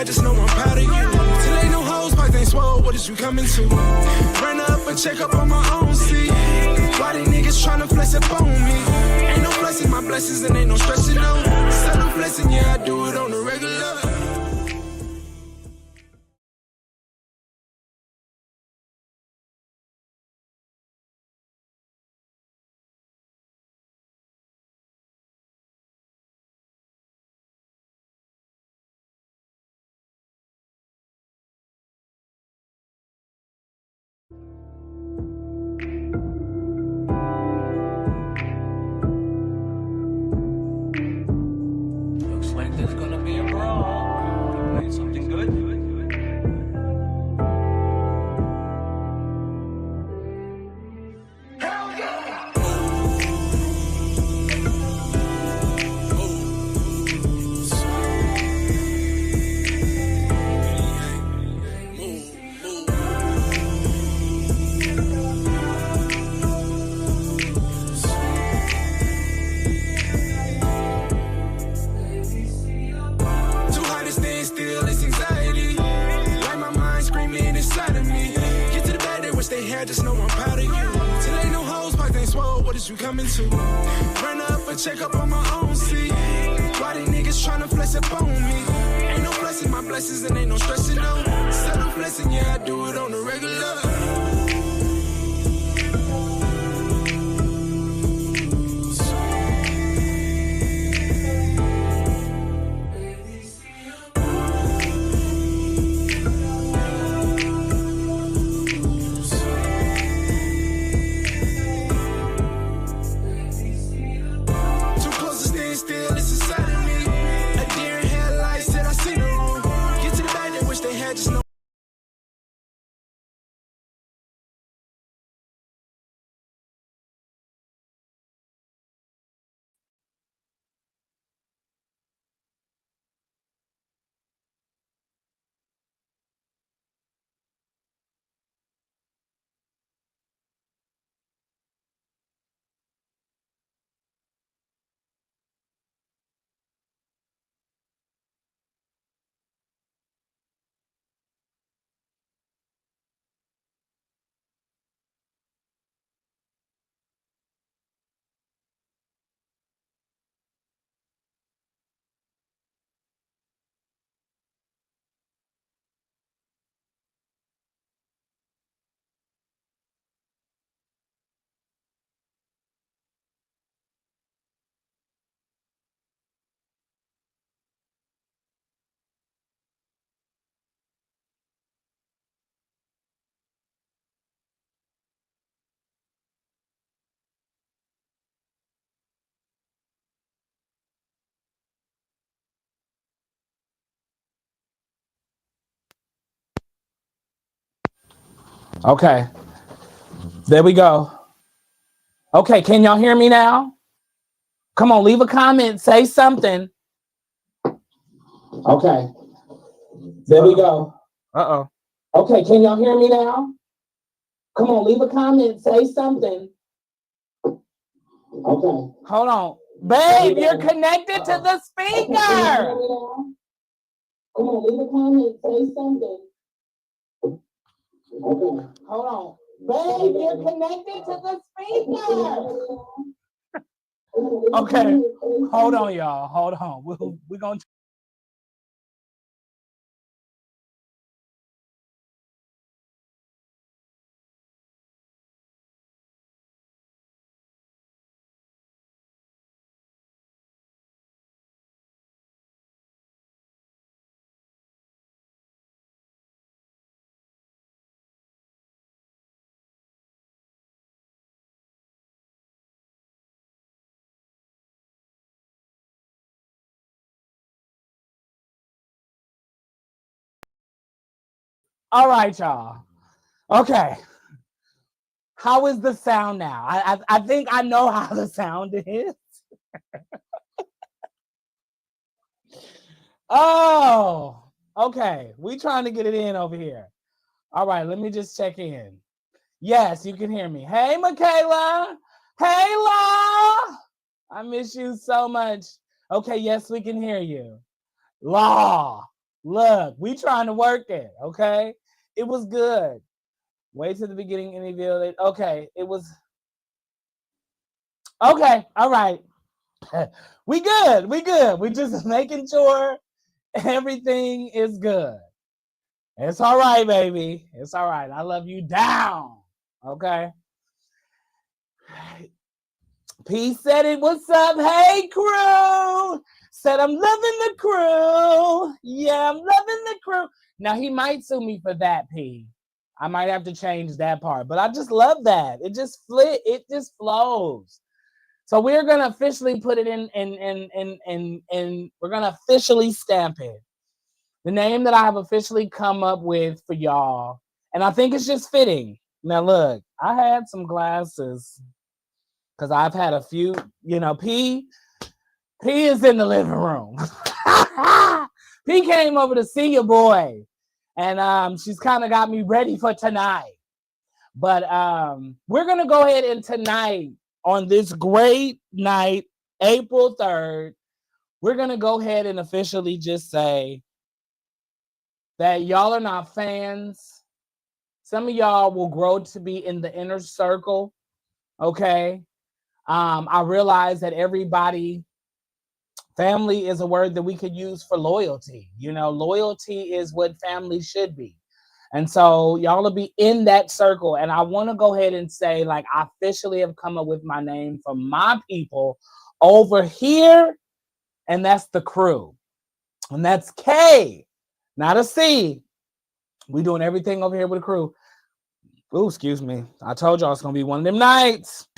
had, just know I'm proud of you. Till ain't no hoes, but they swole, what is you coming to? Run up and check up on my own seat. Why they niggas tryna flex up on me? Ain't no flexing my blessings and ain't no stressing on. Instead of flexing, yeah, I do it on the regular. Looks like there's gonna be a brawl. You playing something good? Hell yeah! Too hard to stand still, it's anxiety. Like my mind screaming inside of me. Get to the bed, they wish they had, just know I'm proud of you. Till ain't no hoes, but they swole, what is you coming to? Run up and check up on my own seat. Why they niggas tryna flex up on me? Ain't no flexing my blessings and ain't no stressing on. Instead of flexing, yeah, I do it on the regular. Too close to stand still, it's inside of me. A deer in headlights said I seen the room. Get to the bag, they wish they had, just know. Okay, there we go. Okay, can y'all hear me now? Come on, leave a comment, say something. Okay, there we go. Uh-oh. Okay, can y'all hear me now? Come on, leave a comment, say something. Okay. Hold on. Babe, you're connected to the speaker. Come on, leave a comment, say something. Okay. Hold on. Babe, you're connected to the speaker. Okay. Hold on, y'all. Hold on. We're going to. All right, y'all. Okay. How is the sound now? I think I know how the sound is. Oh, okay. We trying to get it in over here. All right, let me just check in. Yes, you can hear me. Hey, Michaela. Hey, Law. I miss you so much. Okay, yes, we can hear you. Law. Look, we trying to work it, okay? It was good. Wait to the beginning, any video. Okay, it was. Okay, all right. We good. We just making sure everything is good. It's all right, baby. It's all right. I love you down. Okay. P said it. What's up? Hey, crew. Said I'm loving the crew. Yeah, I'm loving the crew. Now, he might sue me for that, P. I might have to change that part, but I just love that. It just flows. So we're gonna officially put it in, and we're gonna officially stamp it. The name that I have officially come up with for y'all, and I think it's just fitting. Now look, I had some glasses because I've had a few. You know, P is in the living room. P came over to see your boy, and she's kind of got me ready for tonight. But we're gonna go ahead and tonight, on this great night, April 3rd, we're gonna go ahead and officially just say that y'all are not fans. Some of y'all will grow to be in the inner circle. Okay. I realize that family is a word that we could use for loyalty. You know, loyalty is what family should be. And so y'all will be in that circle. And I want to go ahead and say, like, I officially have come up with my name for my people over here. And that's the crew. And that's K, not a C. We doing everything over here with the crew. Oh, excuse me. I told y'all it's going to be one of them nights.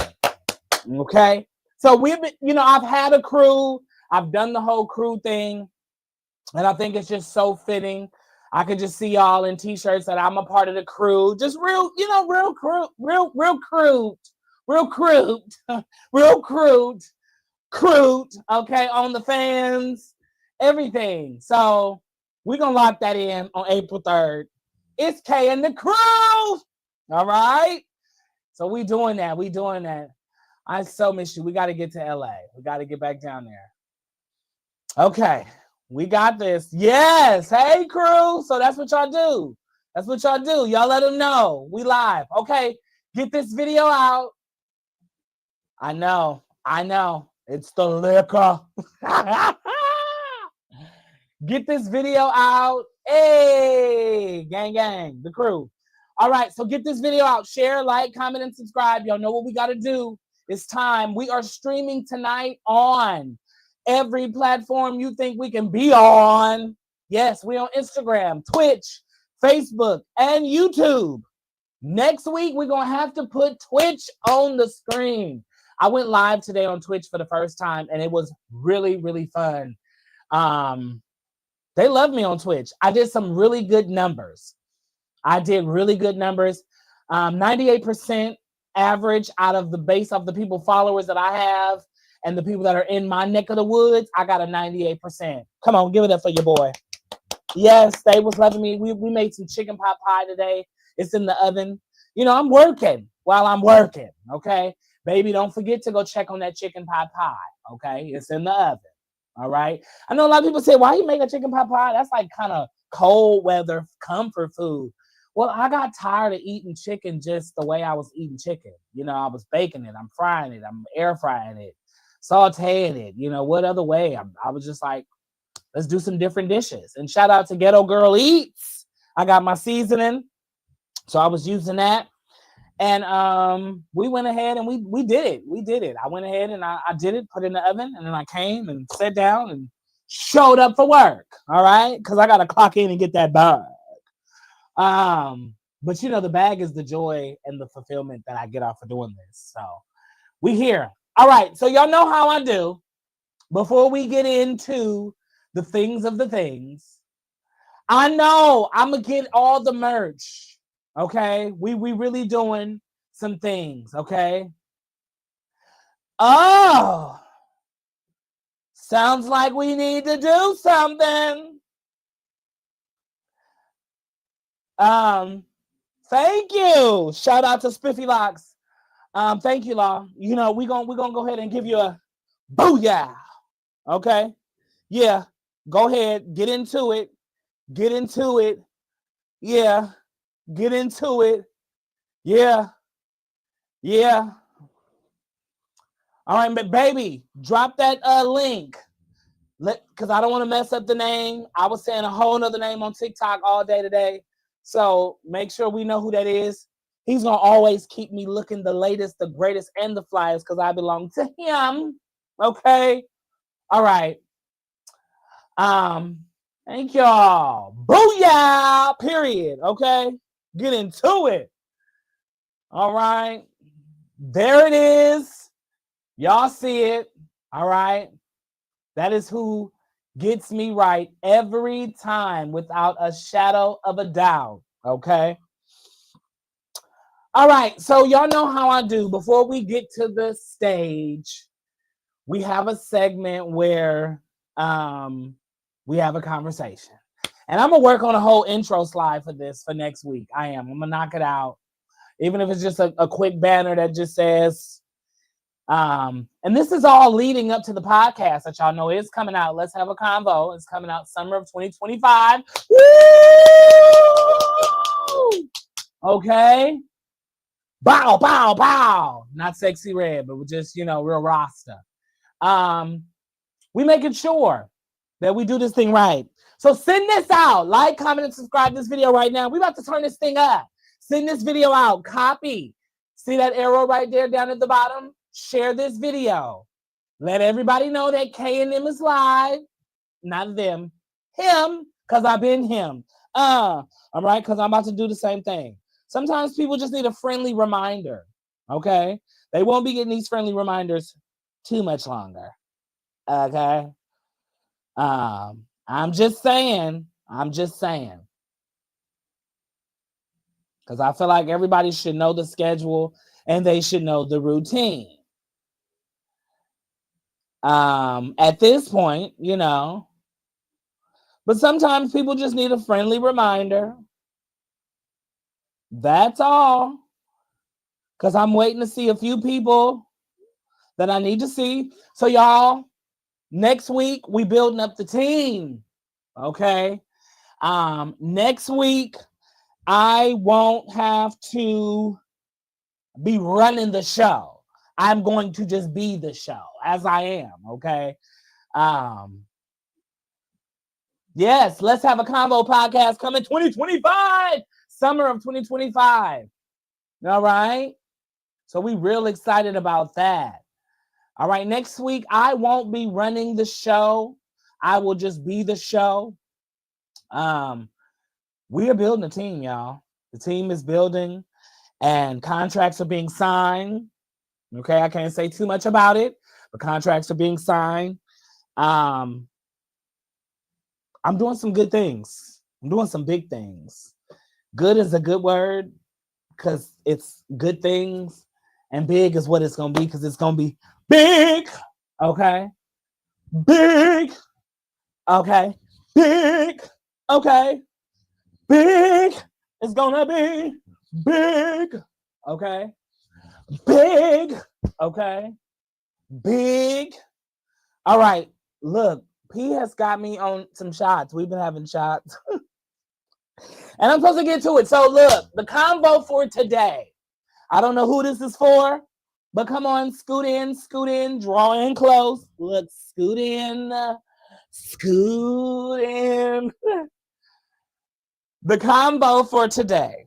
Okay. So we've been, I've had a crew. I've done the whole crew thing. And I think it's just so fitting. I could just see y'all in t-shirts that I'm a part of the crew. Just real crude, okay, on the fans, everything. So we're going to lock that in on April 3rd. It's K and the crew. All right? So we doing that. I so miss you. We got to get to LA. We got to get back down there. Okay. We got this. Yes. Hey, crew. So that's what y'all do. Y'all let them know. We live. Okay. Get this video out. I know. It's the liquor. Get this video out. Hey, gang, the crew. All right. So get this video out. Share, like, comment, and subscribe. Y'all know what we got to do. It's time. We are streaming tonight on every platform you think we can be on. Yes, we're on Instagram, Twitch, Facebook, and YouTube. Next week, we're going to have to put Twitch on the screen. I went live today on Twitch for the first time, and it was really, really fun. They love me on Twitch. I did some really good numbers. 98% average out of the base of the people followers that I have and the people that are in my neck of the woods. I got a 98%. Come on, give it up for your boy. Yes, they was loving me. We made some chicken pot pie today. It's in the oven. I'm working while I'm working, okay? Baby, don't forget to go check on that chicken pot pie, okay? It's in the oven, all right? I know a lot of people say, why you make a chicken pot pie? That's like kind of cold weather comfort food. Well, I got tired of eating chicken just the way I was eating chicken. I was baking it. I'm frying it. I'm air frying it, sauteing it. What other way? I was just like, let's do some different dishes. And shout out to Ghetto Girl Eats. I got my seasoning. So I was using that. And we went ahead and we did it. I went ahead and I did it, put it in the oven. And then I came and sat down and showed up for work. All right. Because I got to clock in and get that bag. But the bag is the joy and the fulfillment that I get off of doing this. So we here. All right. So y'all know how I do. Before we get into the things of the things, I know I'm going to get all the merch. Okay. We really doing some things. Okay. Oh, sounds like we need to do something. Thank you. Shout out to Spiffy Locks. Thank you, Law. We're gonna go ahead and give you a booyah. Okay. Yeah. Go ahead. Get into it. Get into it. Yeah. Get into it. Yeah. Yeah. All right, but baby, drop that link. Because I don't want to mess up the name. I was saying a whole nother name on TikTok all day today. So make sure we know who that is. He's going to always keep me looking the latest, the greatest, and the flyest because I belong to him. Okay? All right. Thank y'all. Booyah! Period. Okay? Get into it. All right. There it is. Y'all see it. All right. That is who gets me right every time without a shadow of a doubt. Okay. All right. So y'all know how I do. Before we get to the stage, we have a segment where we have a conversation. And I'm going to work on a whole intro slide for this for next week. I'm going to knock it out. Even if it's just a quick banner that just says, and this is all leading up to the podcast that y'all know is coming out. Let's have a convo. It's coming out summer of 2025. Woo! Okay. Bow, bow, bow. Not sexy red, but we're just, real Rasta. We making sure that we do this thing right. So send this out. Like, comment, and subscribe to this video right now. We about to turn this thing up. Send this video out. Copy. See that arrow right there down at the bottom? Share this video. Let everybody know that K and them is live. Not them. Him, because I've been him. All right, because I'm about to do the same thing. Sometimes people just need a friendly reminder. Okay? They won't be getting these friendly reminders too much longer. Okay? I'm just saying. Because I feel like everybody should know the schedule and they should know the routine. At this point, but sometimes people just need a friendly reminder. That's all. Because I'm waiting to see a few people that I need to see. So y'all, next week, we building up the team. Okay? Next week, I won't have to be running the show. I'm going to just be the show as I am, okay? Yes, let's have a convo podcast coming 2025, summer of 2025. All right? So we real excited about that. All right, next week, I won't be running the show. I will just be the show. We are building a team, y'all. The team is building and contracts are being signed. Okay, I can't say too much about it, but contracts are being signed. I'm doing some good things. I'm doing some big things. Good is a good word because it's good things, and big is what it's going to be because it's going to be big. Okay? Big. Okay? Big. Okay? Big. It's going to be big. Okay? Big. Okay? Big. All right. Look, P has got me on some shots. We've been having shots. And I'm supposed to get to it. So look, the combo for today. I don't know who this is for, but come on, scoot in, draw in close. Look, scoot in. The combo for today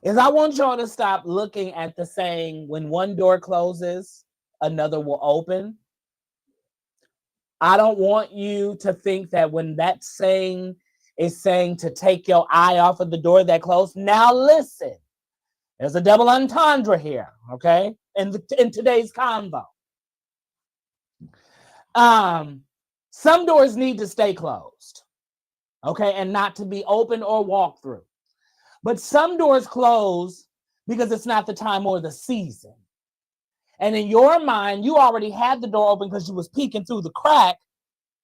is I want y'all to stop looking at the saying, when one door closes, another will open. I don't want you to think that when that saying is saying to take your eye off of the door that closed. Now listen, there's a double entendre here, okay? In today's convo. Some doors need to stay closed, okay, and not to be open or walked through. But some doors close because it's not the time or the season. And in your mind, you already had the door open because you was peeking through the crack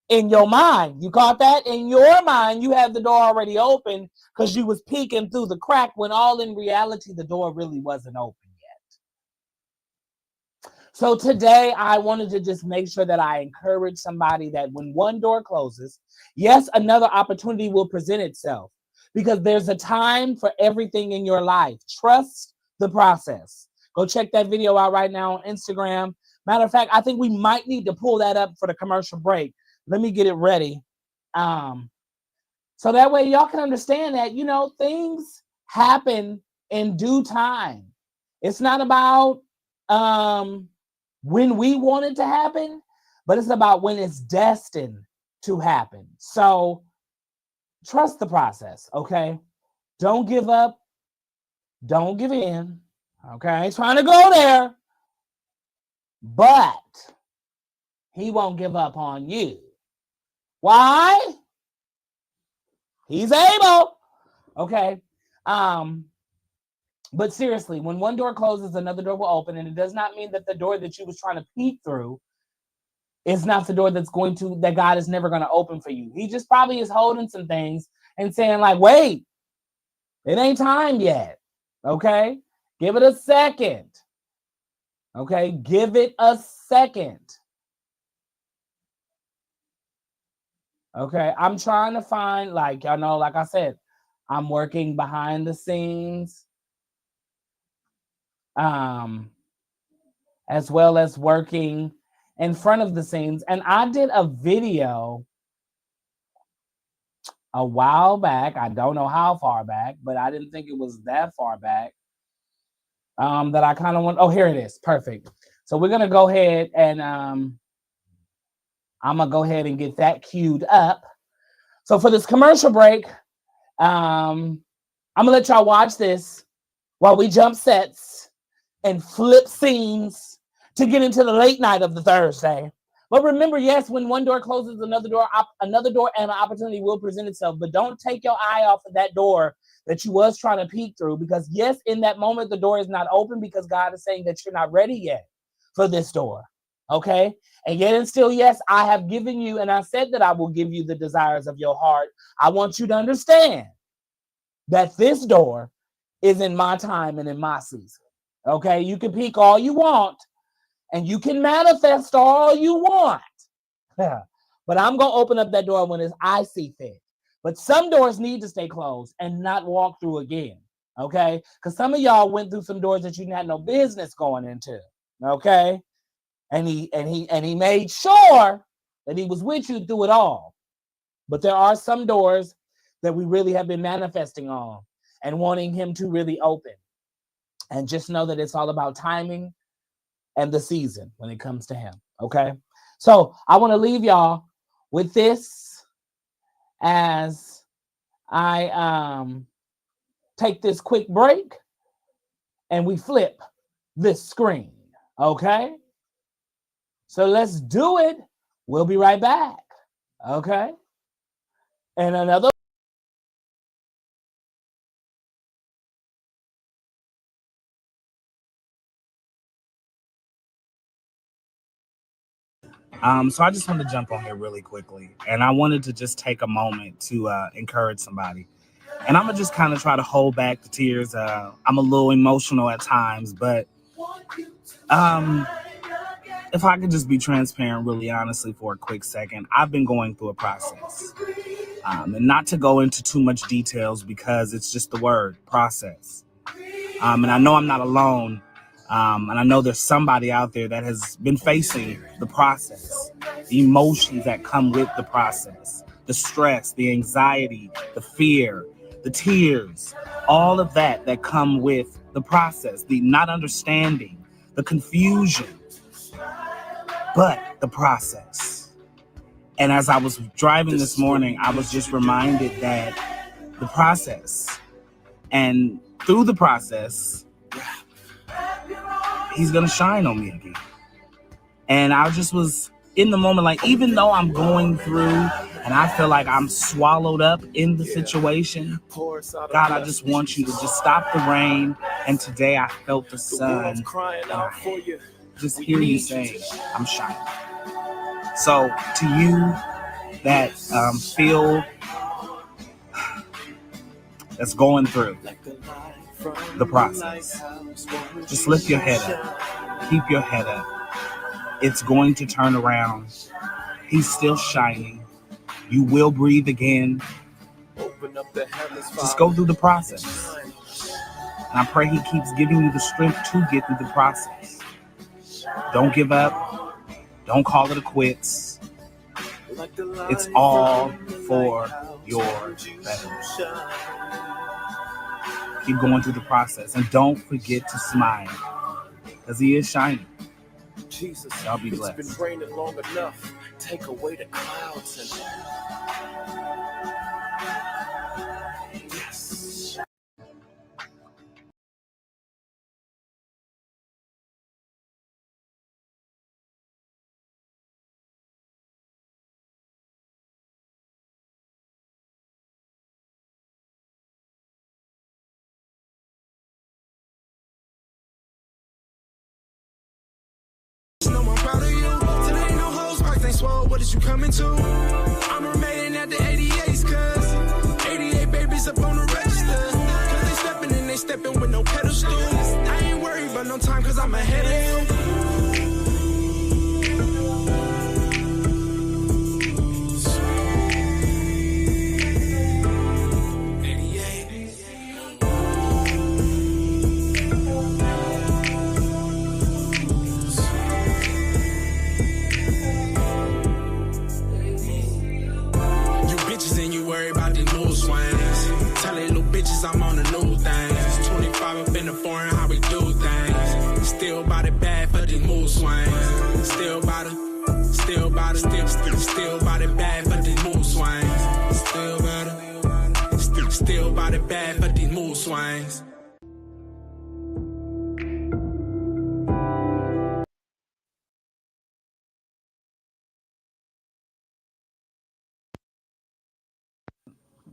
in your mind. You caught that? In your mind, you had the door already open because you was peeking through the crack when all in reality, the door really wasn't open yet. So today I wanted to just make sure that I encourage somebody that when one door closes, yes, another opportunity will present itself, because there's a time for everything in your life. Trust the process. Go check that video out right now on Instagram. Matter of fact, I think we might need to pull that up for the commercial break. Let me get it ready. So that way y'all can understand that, you know, things happen in due time. It's not about when we want it to happen, but it's about when it's destined to happen. So trust the process, okay? Don't give up. Don't give in, okay? Trying to go there, but he won't give up on you. Why? He's able, okay? But seriously, when one door closes, another door will open, and it does not mean that the door that you was trying to peek through is not the door that God is never going to open for you. He just probably is holding some things and saying like, wait, it ain't time yet, okay? Give it a second, okay? Give it a second. Okay, I'm trying to find, like, y'all know, like I said, I'm working behind the scenes, as well as working in front of the scenes. And I did a video a while back. I don't know how far back, but I didn't think it was that far back. That I kind of want. Oh, here it is. Perfect. So we're gonna go ahead and I'm gonna go ahead and get that queued up. So for this commercial break, I'm gonna let y'all watch this while we jump sets and flip scenes to get into the late night of the Thursday. But remember, yes, when one door closes, another door and an opportunity will present itself. But don't take your eye off of that door that you was trying to peek through, because yes, in that moment, the door is not open because God is saying that you're not ready yet for this door. Okay? And yet and still, yes, I have given you, and I said that I will give you the desires of your heart. I want you to understand that this door is in my time and in my season. Okay? You can peek all you want, and you can manifest all you want. But I'm going to open up that door when I see fit. But some doors need to stay closed and not walk through again. Okay? Because some of y'all went through some doors that you had no business going into. Okay? And he made sure that he was with you through it all. But there are some doors that we really have been manifesting on and wanting him to really open. And just know that it's all about timing and the season when it comes to him. Okay? So I want to leave y'all with this as I take this quick break and we flip this screen. Okay? So let's do it. We'll be right back. Okay? And another. So I just wanted to jump on here really quickly. And I wanted to just take a moment to encourage somebody. And I'm going to just kind of try to hold back the tears. I'm a little emotional at times, but if I could just be transparent, really honestly, for a quick second, I've been going through a process. And not to go into too much details because it's just the word, process. And I know I'm not alone. And I know there's somebody out there that has been facing the process, the emotions that come with the process, the stress, the anxiety, the fear, the tears, all of that come with the process, the not understanding, the confusion, but the process. And as I was driving this morning, I was just reminded that the process, and through the process, he's going to shine on me again. And I just was in the moment, like, even though I'm going through and I feel like I'm swallowed up in the situation, God, I just want you to just stop the rain. And today I felt the sun. Just hear you saying, I'm shining. So to you that feel that's going through the process, just lift your head up. Keep your head up. It's going to turn around. He's still shining. You will breathe again. Just go through the process. And I pray he keeps giving you the strength to get through the process. Don't give up. Don't call it a quits. It's all for your better. Keep going through the process. And don't forget to smile. Because he is shining. Jesus, y'all be blessed. It's been raining long enough. Take away the clouds and yes. No more proud of you. Today ain't no hoes, pipes ain't swole. What is you coming to? I'm remaining at the 88s, cuz 88 babies up on the register. Cause they stepping and they stepping with no pedestal. I ain't worried about no time, cause I'm ahead of you. I'm on the new things. 25 up in the foreign, how we do things. Still body bad for these mood swings. Still body bad for these mood swings. Still body bad for these mood swings.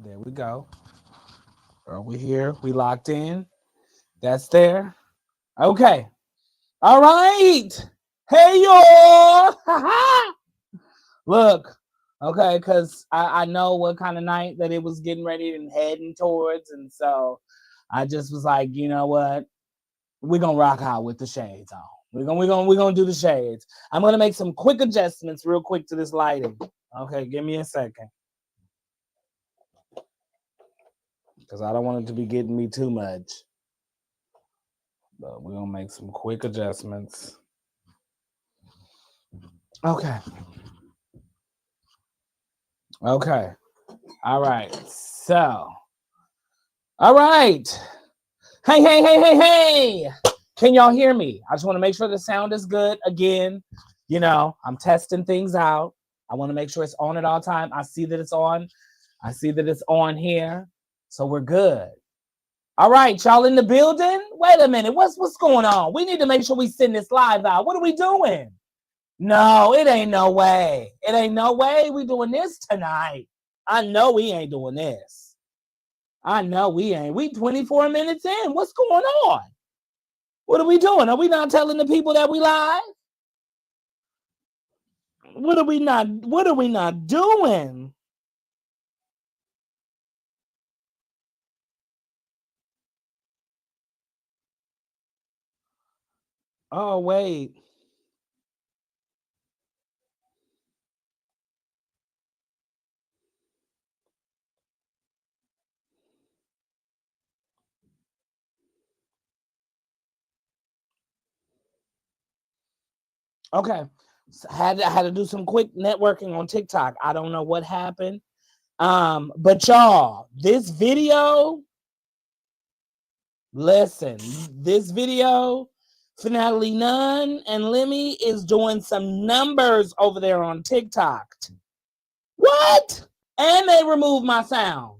There we go. Are we here? We locked in? That's there. Okay. All right. Hey, y'all. Look. Okay, because I know what kind of night that it was getting ready and heading towards. And so I just was like, you know what? We're going to rock out with the shades on. We're gonna do the shades. I'm going to make some quick adjustments real quick to this lighting. Okay, give me a second. Because I don't want it to be getting me too much. But we're going to make some quick adjustments. Okay. Okay. All right. So. All right. Hey. Can y'all hear me? I just want to make sure the sound is good. Again, you know, I'm testing things out. I want to make sure it's on at all time. I see that it's on. I see that it's on here. So we're good. All right, y'all in the building? Wait a minute. What's going on? We need to make sure we send this live out. What are we doing? No, it ain't no way. It ain't no way we doing this tonight. I know we ain't doing this. I know we ain't. We 24 minutes in. What's going on? What are we doing? Are we not telling the people that we live? What are we not doing? Oh, wait. Okay. So I had to do some quick networking on TikTok. I don't know what happened. But y'all, this video, listen, this video, Finale None and Lemue is doing some numbers over there on TikTok. What? And they removed my sound.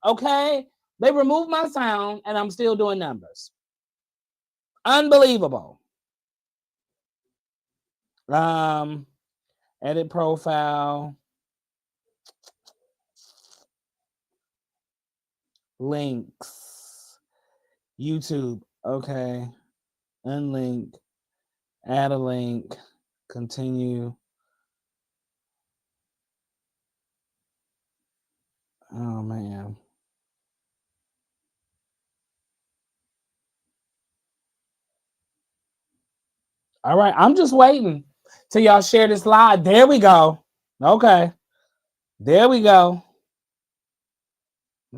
Okay? They removed my sound and I'm still doing numbers. Unbelievable. Edit profile. Links. YouTube. Okay. Unlink. Add a link. Continue. Oh, man. All right. I'm just waiting. till y'all share this live. There we go. Okay. There we go.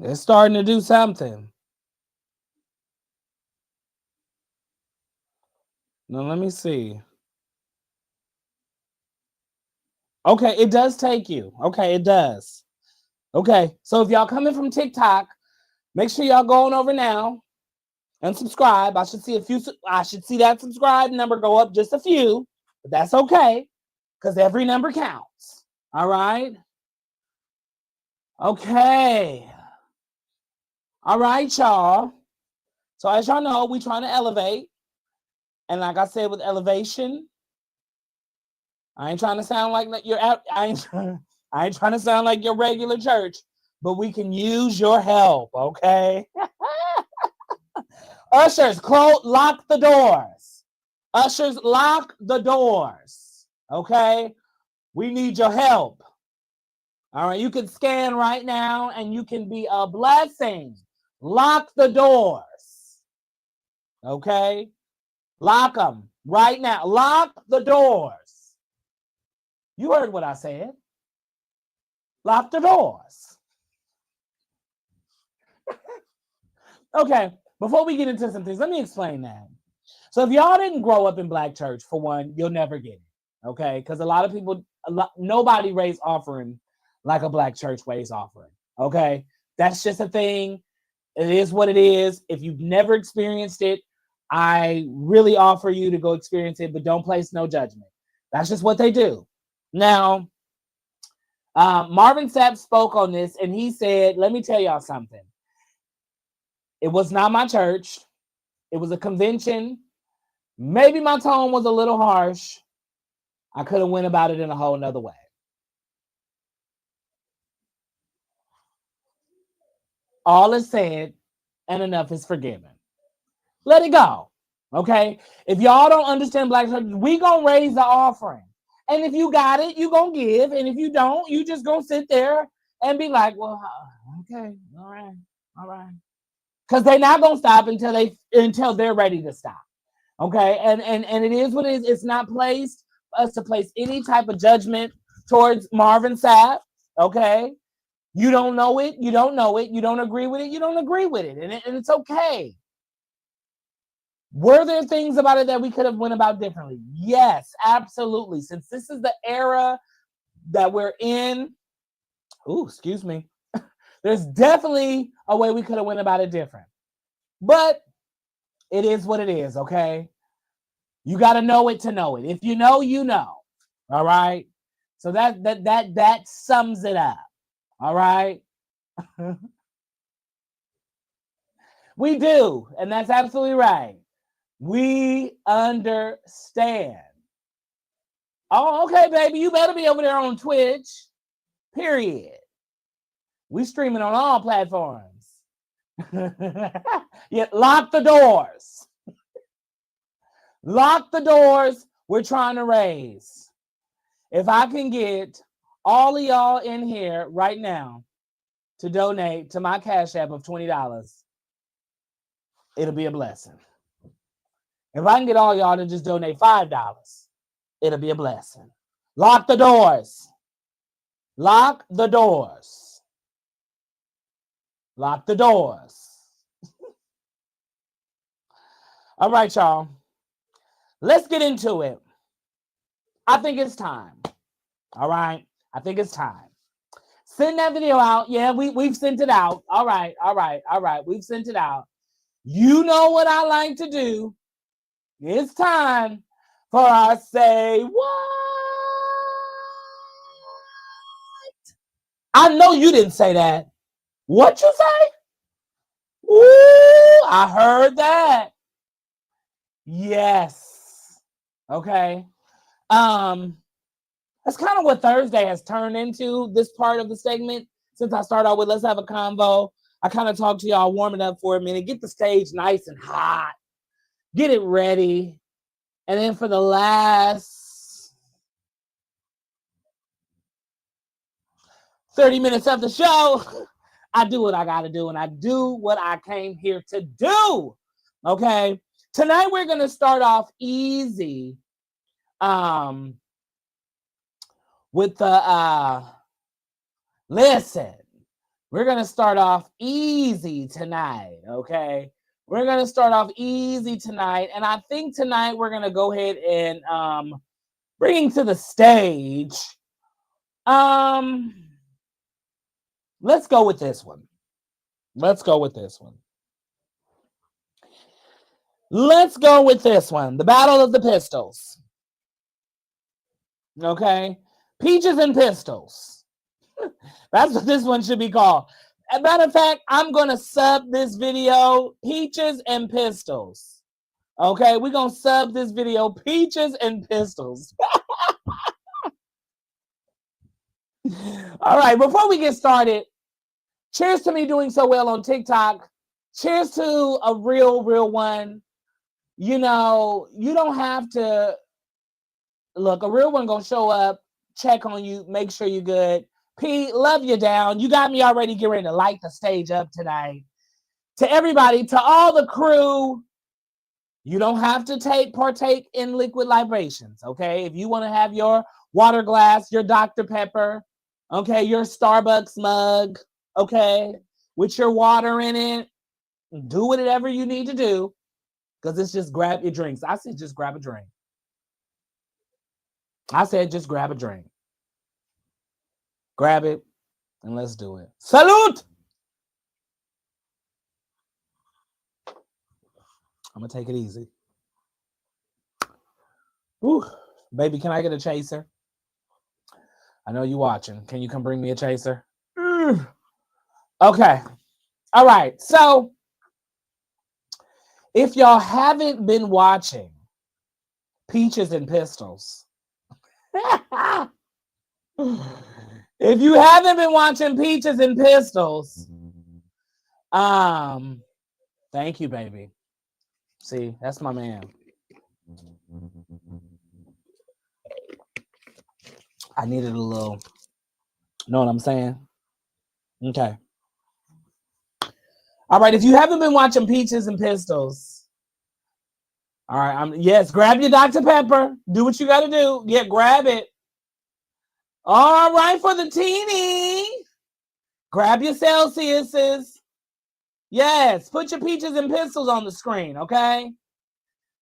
It's starting to do something. Now, let me see. Okay, it does take you. Okay, it does. Okay, so if y'all coming from TikTok, make sure y'all going over now and subscribe. I should see that subscribe number go up just a few, but that's okay because every number counts. All right. Okay. All right, y'all. So as y'all know, we trying to elevate. And like I said, with elevation, I ain't trying to sound like you're out. I ain't trying to sound like your regular church, but we can use your help, okay? Ushers, lock the doors. Ushers, lock the doors, okay? We need your help. All right, you can scan right now and you can be a blessing. Lock the doors, okay? Lock them right now. Lock the doors. You heard what I said. Lock the doors. Okay, before we get into some things, let me explain that. So if y'all didn't grow up in Black church, for one, you'll never get it, okay? Because a lot of people, nobody raised offering like a Black church raised offering, okay? That's just a thing. It is what it is. If you've never experienced it, I really offer you to go experience it, but don't place no judgment. That's just what they do. Now, Marvin Sapp spoke on this, and he said, let me tell y'all something. It was not my church. It was a convention. Maybe my tone was a little harsh. I could have went about it in a whole nother way. All is said and enough is forgiven. Let it go, okay? If y'all don't understand Black church, we gonna raise the offering. And if you got it, you gonna give. And if you don't, you just gonna sit there and be like, well, okay, all right. Because they're not gonna stop until they're ready to stop. Okay, and it is what it is. It's not placed for us to place any type of judgment towards Marvin Sapp. Okay, you don't know it, you don't know it. You don't agree with it, you don't agree with it, and it's okay. Were there things about it that we could have went about differently? Yes, absolutely. Since this is the era that we're in, excuse me, there's definitely a way we could have went about it different. But it is what it is, okay? You got to know it to know it. If you know, you know. All right? So that sums it up. All right? We do, and that's absolutely right. We understand. Oh, okay, baby. You better be over there on Twitch. Period. We streaming on all platforms. Yeah, lock the doors. Lock the doors. We're trying to raise. If I can get all of y'all in here right now to donate to my Cash App of $20, it'll be a blessing. If I can get all y'all to just donate $5, it'll be a blessing. Lock the doors. Lock the doors. Lock the doors. All right, y'all. Let's get into it. I think it's time. All right. I think it's time. Send that video out. Yeah, we've sent it out. All right. We've sent it out. You know what I like to do. It's time for our Say What? I know you didn't say that. What you say? Ooh, I heard that. Yes. Okay. That's kind of what Thursday has turned into, this part of the segment. Since I started out with let's have a convo, I kind of talked to y'all, warm it up for a minute, get the stage nice and hot, get it ready. And then for the last 30 minutes of the show, I do what I got to do, and I do what I came here to do. Okay? Tonight, we're going to start off easy with the listen. We're gonna start off easy tonight, okay? We're gonna start off easy tonight, and I think tonight we're gonna go ahead and bring to the stage. Let's go with this one. Let's go with this one. Let's go with this one. The Battle of the Pistols. Okay? Peaches and Pistols. That's what this one should be called. As a matter of fact, I'm going to sub this video Peaches and Pistols. Okay? We're going to sub this video Peaches and Pistols. All right. Before we get started, cheers to me doing so well on TikTok. Cheers to a real one. You know, you don't have to look, a real one gonna show up, check on you, make sure you're good. P, love you down. You got me already getting ready to light the stage up tonight. To everybody, to all the crew, you don't have to partake in liquid libations, okay? If you want to have your water glass, your Dr. Pepper, okay, your Starbucks mug, okay, with your water in it, do whatever you need to do. Because it's just grab your drinks. I said just grab a drink. I said just grab a drink. Grab it and let's do it. Salute! I'm going to take it easy. Ooh, baby, can I get a chaser? I know you're watching. Can you come bring me a chaser? Okay. All right. So, if y'all haven't been watching Peaches and Pistols, if you haven't been watching Peaches and Pistols, thank you, baby. See, that's my man. I needed a little, know what I'm saying? Okay. All right, if you haven't been watching Peaches and Pistols, all right, yes, grab your Dr. Pepper. Do what you got to do. Yeah, grab it. All right, for the teeny. Grab your Celsiuses. Yes, put your Peaches and Pistols on the screen, okay?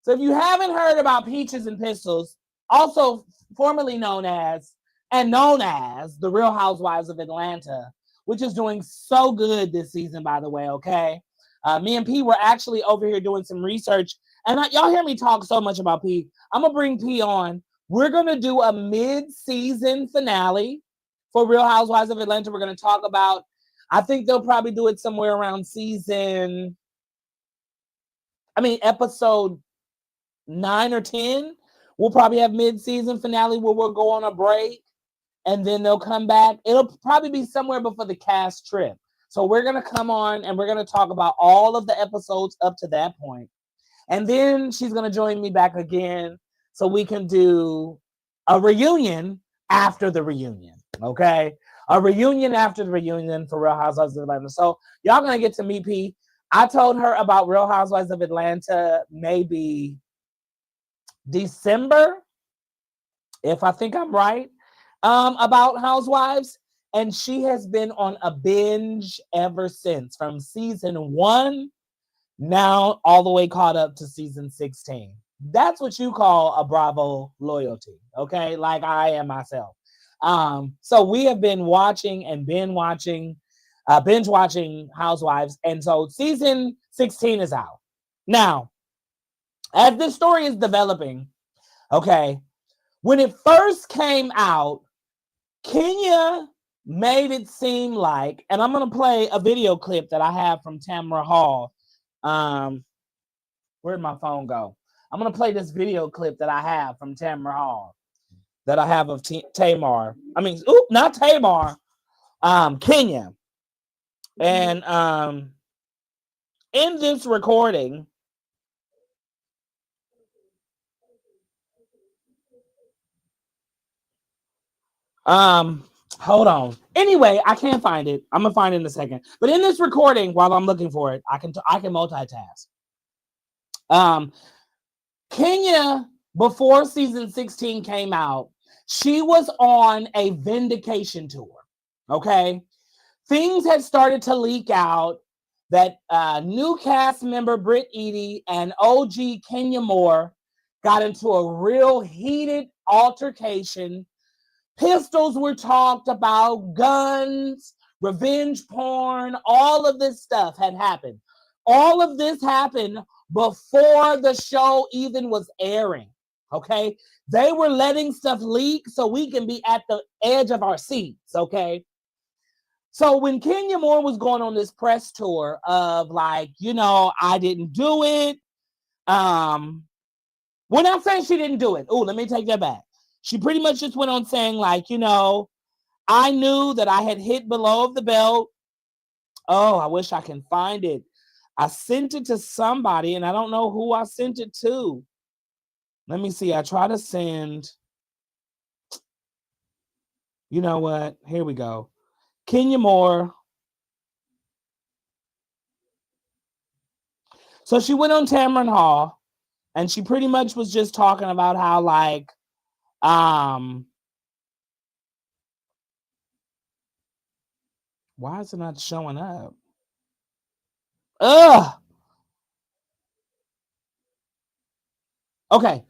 So if you haven't heard about Peaches and Pistols, also formerly known as the Real Housewives of Atlanta, which is doing so good this season, by the way, okay? Me and P were actually over here doing some research, and y'all hear me talk so much about P. I'm going to bring P on. We're going to do a mid-season finale for Real Housewives of Atlanta. We're going to talk about, I think they'll probably do it somewhere around episode 9 or 10. We'll probably have mid-season finale where we'll go on a break. And then they'll come back. It'll probably be somewhere before the cast trip. So we're going to come on and we're going to talk about all of the episodes up to that point. And then she's going to join me back again so we can do a reunion after the reunion. Okay? A reunion after the reunion for Real Housewives of Atlanta. So y'all going to get to meet P. I told her about Real Housewives of Atlanta maybe December, if I think I'm right. About Housewives, and she has been on a binge ever since, from season 1 now all the way caught up to season 16. That's what you call a Bravo loyalty, okay? Like I am myself. So we have been watching and binge watching Housewives, and so season 16 is out. Now, as this story is developing, okay, when it first came out, Kenya made it seem like, and I'm going to play a video clip that I have from Tamara Hall. Where'd my phone go? I'm going to play this video clip that I have from Tamara Hall that I have of Tamar. Not Tamar, Kenya. And in this recording, hold on. Anyway, I can't find it. I'm gonna find it in a second. But in this recording, while I'm looking for it, I can multitask. Kenya, before season 16 came out, She was on a vindication tour, okay? Things had started to leak out that new cast member Britt Eady and OG Kenya Moore got into a real heated altercation. Pistols were talked about, guns, revenge porn, all of this stuff had happened. All of this happened before the show even was airing, okay? They were letting stuff leak so we can be at the edge of our seats, okay? So when Kenya Moore was going on this press tour of like, you know, I didn't do it. We're not saying she didn't do it. Oh, let me take that back. She pretty much just went on saying like, you know, I knew that I had hit below the belt. Oh, I wish I can find it. I sent it to somebody and I don't know who I sent it to. Let me see. I try to send. You know what? Here we go. Kenya Moore. So she went on Tamron Hall and she pretty much was just talking about how like, why is it not showing up? Ugh. Okay.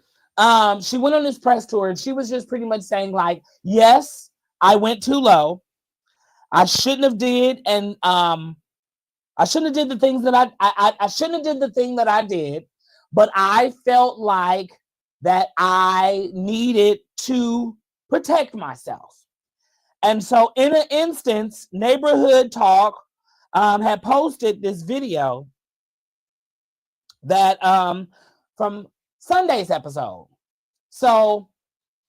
She went on this press tour and she was just pretty much saying like, yes, I went too low. I shouldn't have did, and I shouldn't have did the things that I shouldn't have did the thing that I did, but I felt like that I needed to protect myself. And so in an instance, Neighborhood Talk had posted this video that from Sunday's episode. So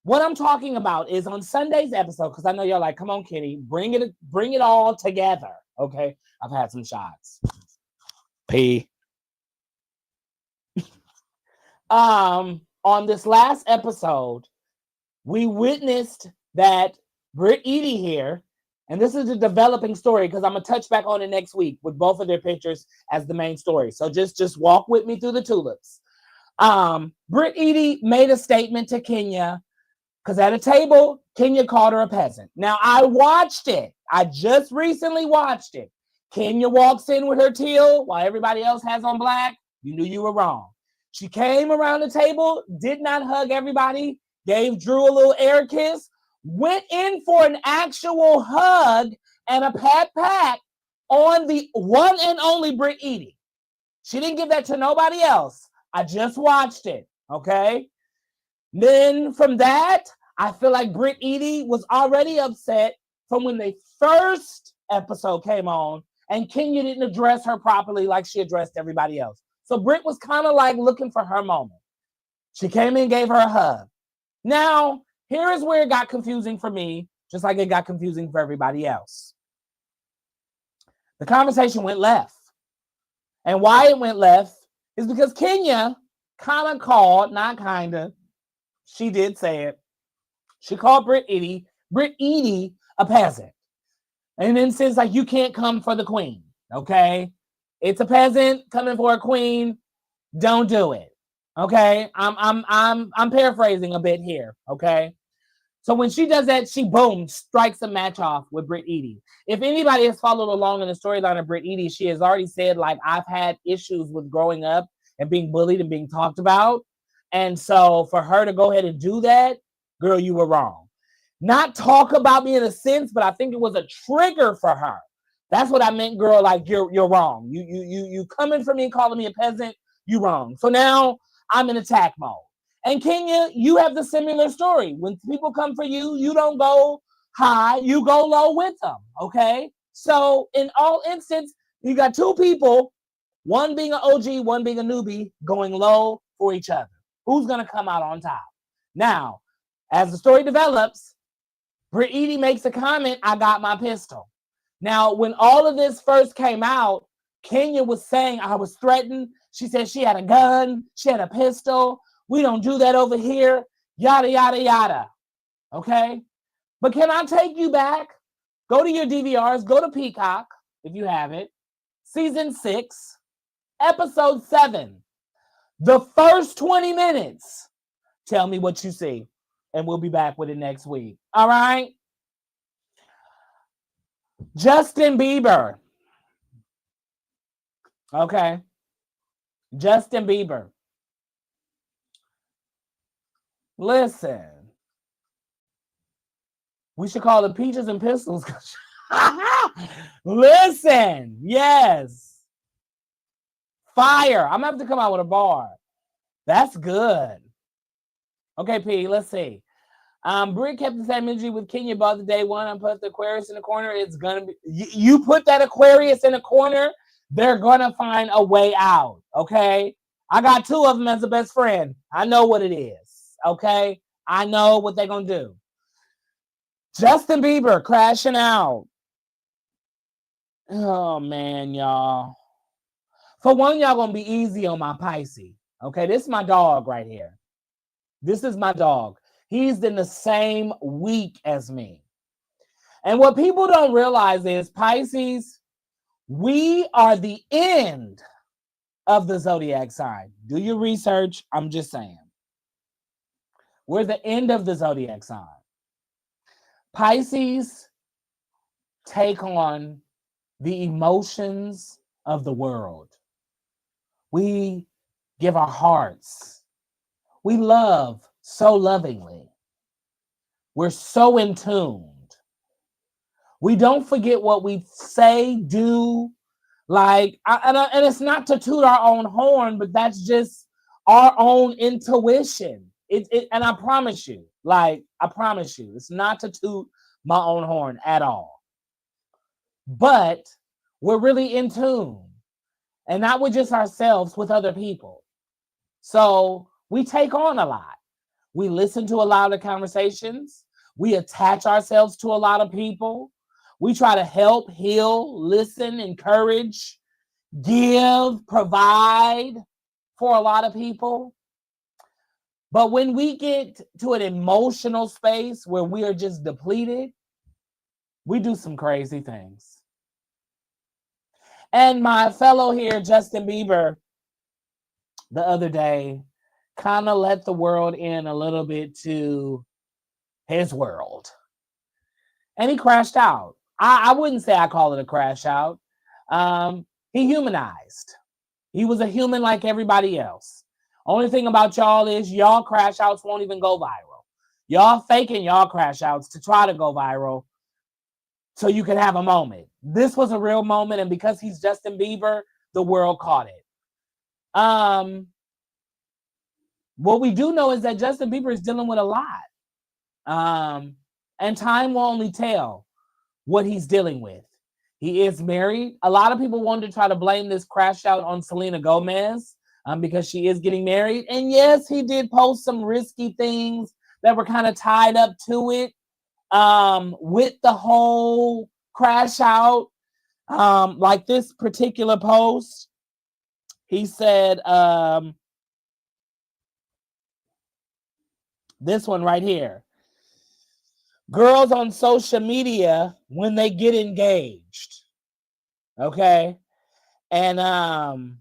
what I'm talking about is on Sunday's episode, because I know y'all like, come on, Kitty, bring it all together. Okay. I've had some shots. P. On this last episode, we witnessed that Britt Eady here, and this is a developing story because I'm gonna touch back on it next week with both of their pictures as the main story. So just walk with me through the tulips. Britt Eady made a statement to Kenya because at a table, Kenya called her a peasant. Now, I watched it. I just recently watched it. Kenya walks in with her teal while everybody else has on black. You knew you were wrong. She came around the table, did not hug everybody, gave Drew a little air kiss, went in for an actual hug and a pat on the one and only Britt Eady. She didn't give that to nobody else. I just watched it, okay? Then from that, I feel like Britt Eady was already upset from when the first episode came on and Kenya didn't address her properly like she addressed everybody else. So Britt was kind of like looking for her moment. She came in and gave her a hug. Now, here is where it got confusing for me, just like it got confusing for everybody else. The conversation went left. And why it went left is because Kenya kind of called, not kind of, she did say it. She called Britt Eady a peasant. And then says like, you can't come for the queen, okay? It's a peasant coming for a queen. Don't do it, okay? I'm paraphrasing a bit here, okay? So when she does that, she boom strikes a match off with Britt Eady. If anybody has followed along in the storyline of Britt Eady, she has already said like, I've had issues with growing up and being bullied and being talked about. And so for her to go ahead and do that, girl, you were wrong. Not talk about me in a sense, but I think it was a trigger for her. That's what I meant, girl. Like you're wrong. You coming for me, calling me a peasant. You wrong. So now I'm in attack mode. And Kenya, you have the similar story. When people come for you, you don't go high, you go low with them. Okay. So in all instances, you got two people, one being an OG, one being a newbie, going low for each other. Who's gonna come out on top? Now, as the story develops, Britt Eady makes a comment, I got my pistol. Now, when all of this first came out, Kenya was saying I was threatened. She said she had a gun, she had a pistol. We don't do that over here, yada, yada, yada. Okay? But can I take you back? Go to your DVRs, go to Peacock, if you have it. Season 6, episode 7. The first 20 minutes. Tell me what you see. and we'll be back with it next week. All right. Justin Bieber. Okay. Justin Bieber. Listen. We should call it Peaches and Pistols. Listen. Yes. Fire. I'm going to have to come out with a bar. That's good. Okay, P, let's see. Brie kept the same energy with Kenya about the day one. I put the Aquarius in the corner. It's going to be... You put that Aquarius in the corner, they're going to find a way out, okay? I got two of them as a best friend. I know what it is, okay? I know what they're going to do. Justin Bieber crashing out. Oh, man, y'all. For one, y'all going to be easy on my Pisces, okay? This is my dog right here. This is my dog. He's in the same week as me. And what people don't realize is, Pisces, we are the end of the zodiac sign. Do your research. I'm just saying. We're the end of the zodiac sign. Pisces take on the emotions of the world. We give our hearts. We love so lovingly. We're so in tuned. We don't forget what we say, do. And it's not to toot our own horn, but that's just our own intuition. And I promise you, it's not to toot my own horn at all. But we're really in tune. And not with just ourselves, with other people. So we take on a lot. We listen to a lot of conversations. We attach ourselves to a lot of people. We try to help, heal, listen, encourage, give, provide for a lot of people. But when we get to an emotional space where we are just depleted, we do some crazy things. And my fellow here, Justin Bieber, the other day, kind of let the world in a little bit to his world. And he crashed out. I wouldn't say I call it a crash out. He humanized. He was a human like everybody else. Only thing about y'all is y'all crash outs won't even go viral. Y'all faking y'all crash outs to try to go viral so you can have a moment. This was a real moment, and because he's Justin Bieber, the world caught it. What we do know is that Justin Bieber is dealing with a lot. And time will only tell what he's dealing with. He is married. A lot of people wanted to try to blame this crash out on Selena Gomez because she is getting married. And yes, he did post some risky things that were kind of tied up to it with the whole crash out. Like this particular post, he said, this one right here. Girls on social media when they get engaged. Okay. And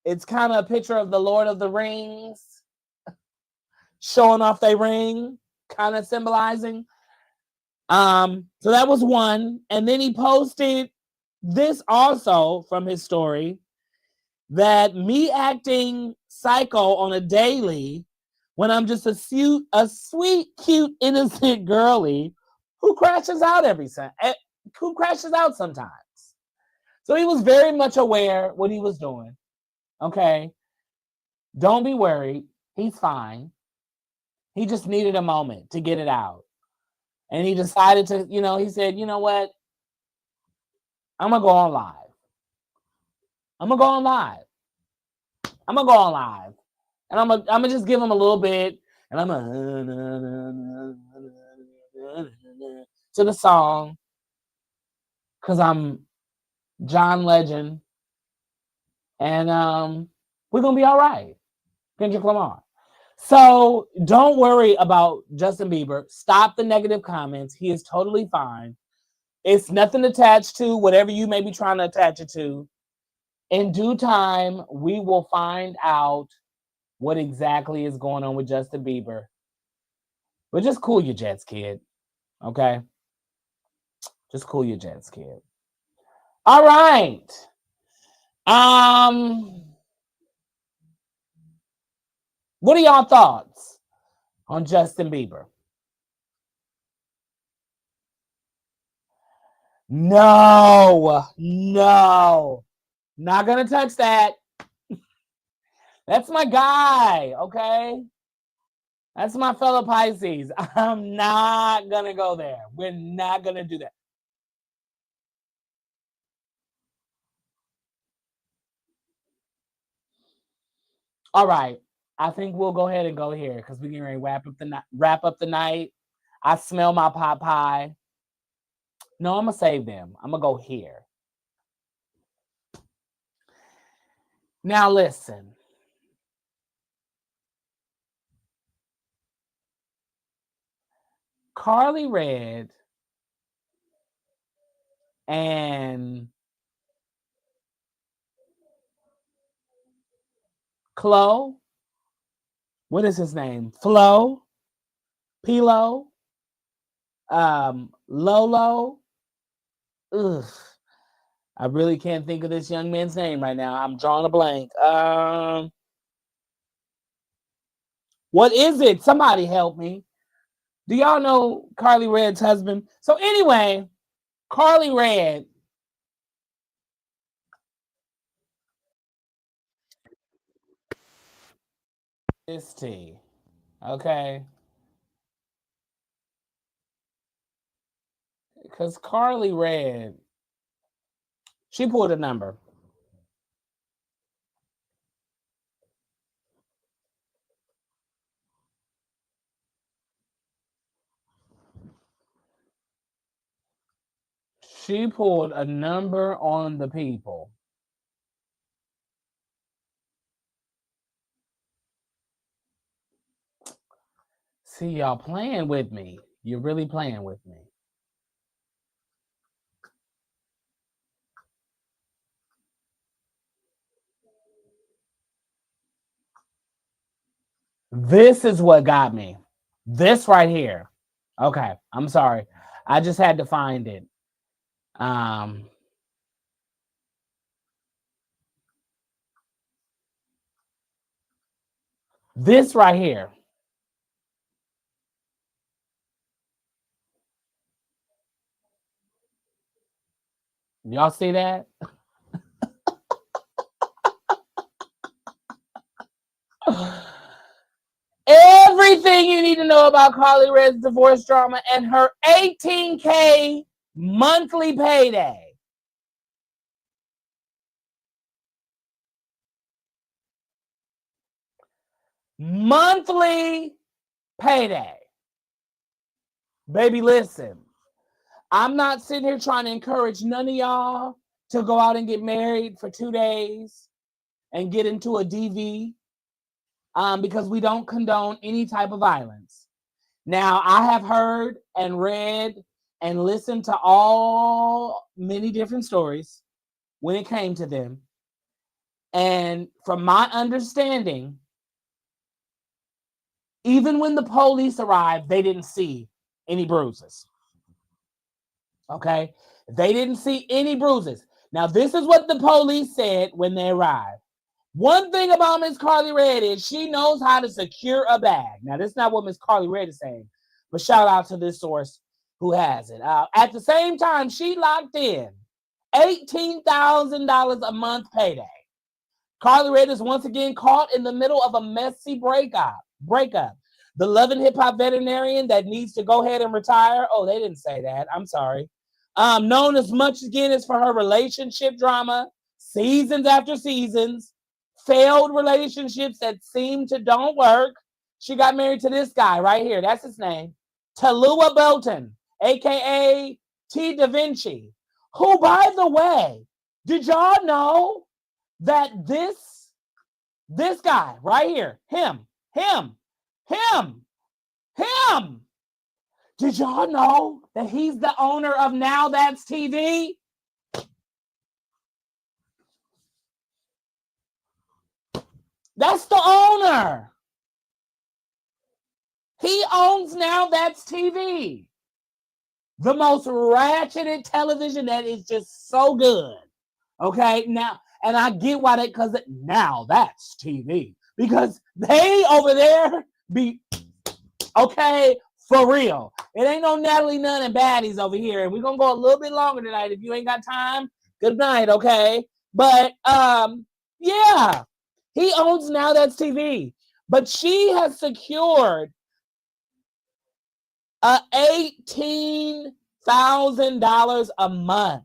it's kind of a picture of the Lord of the Rings showing off their ring, kind of symbolizing. So that was one. And then he posted this also from his story, that me acting psycho on a daily when I'm just a sweet, cute, innocent girly who crashes out sometimes. So he was very much aware what he was doing. Okay. Don't be worried. He's fine. He just needed a moment to get it out. And he decided to, he said, you know what? I'm going to go on live. And I'm gonna just give him a little bit, and I'm to the song, because I'm John Legend, and we're gonna be all right. Kendrick Lamar. So don't worry about Justin Bieber. Stop the negative comments. He is totally fine. It's nothing attached to whatever you may be trying to attach it to. In due time, we will find out what exactly is going on with Justin Bieber. But just cool your jets, kid. Okay? Just cool your jets, kid. All right. What are y'all thoughts on Justin Bieber? No, not gonna touch that. That's my guy, okay? That's my fellow Pisces. I'm not gonna go there. We're not gonna do that. All right. I think we'll go ahead and go here because we're getting ready to wrap up the night. I smell my pot pie. No, I'm gonna save them. I'm gonna go here. Now listen. Karlie Red and Chloe. What is his name? Flo? Pilo? Lolo? Ugh. I really can't think of this young man's name right now. I'm drawing a blank. What is it? Somebody help me. Do y'all know Karlie Red's husband? So anyway, Karlie Red this tea. Okay. Because Karlie Red, she pulled a number. She pulled a number on the people. See, y'all playing with me. You're really playing with me. This is what got me. This right here. Okay, I'm sorry. I just had to find it. This right here. Y'all see that? Everything you need to know about Karlie Red's divorce drama and her $18K monthly payday. Monthly payday. Baby, listen. I'm not sitting here trying to encourage none of y'all to go out and get married for 2 days and get into a DV because we don't condone any type of violence. Now, I have heard and read and listened to many different stories when it came to them. And from my understanding, even when the police arrived, they didn't see any bruises. Okay? They didn't see any bruises. Now, this is what the police said when they arrived. One thing about Miss Karlie Red is she knows how to secure a bag. Now, this is not what Miss Karlie Red is saying, but shout out to this source who has it. At the same time, she locked in $18,000 a month payday. Karlie Red is once again caught in the middle of a messy breakup. The Love and Hip Hop veterinarian that needs to go ahead and retire. Oh, they didn't say that. I'm sorry. Known as much again as for her relationship drama, seasons after seasons, failed relationships that seem to don't work. She got married to this guy right here. That's his name. Teleau Belton, a.k.a. T. Da Vinci, who, by the way, did y'all know that this guy right here, him, did y'all know that he's the owner of Now That's TV? That's the owner. He owns Now That's TV. The most ratcheted television that is just so good. Okay, now, and I get why they, because Now That's TV. Because they over there be, okay, for real. It ain't no Natalie Nunn and baddies over here. And we're going to go a little bit longer tonight. If you ain't got time, good night, okay? But, yeah, he owns Now That's TV. But she has secured $18,000 a month.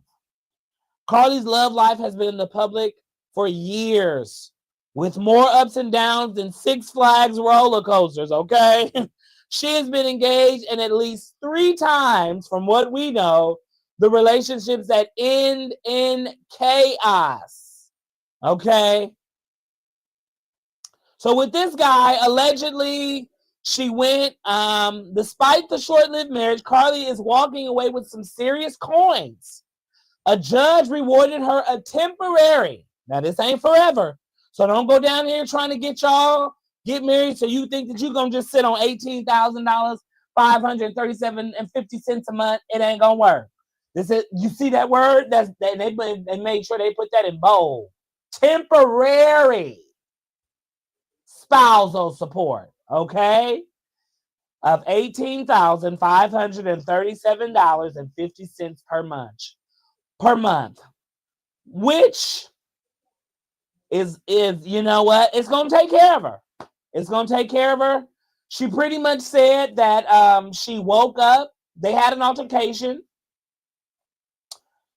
Karlie's love life has been in the public for years, with more ups and downs than Six Flags roller coasters, okay? She has been engaged in at least 3 times, from what we know, the relationships that end in chaos, okay? So with this guy, allegedly, she went, despite the short-lived marriage, Karlie is walking away with some serious coins. A judge rewarded her a temporary, now this ain't forever, so don't go down here trying to get married so you think that you're going to just sit on $18,000, $537.50 a month. It ain't going to work. This is, you see that word? They made sure they put that in bold. Temporary spousal support, okay, of $18,537.50 per month, which is you know what? It's gonna take care of her. It's gonna take care of her. She pretty much said that she woke up. They had an altercation.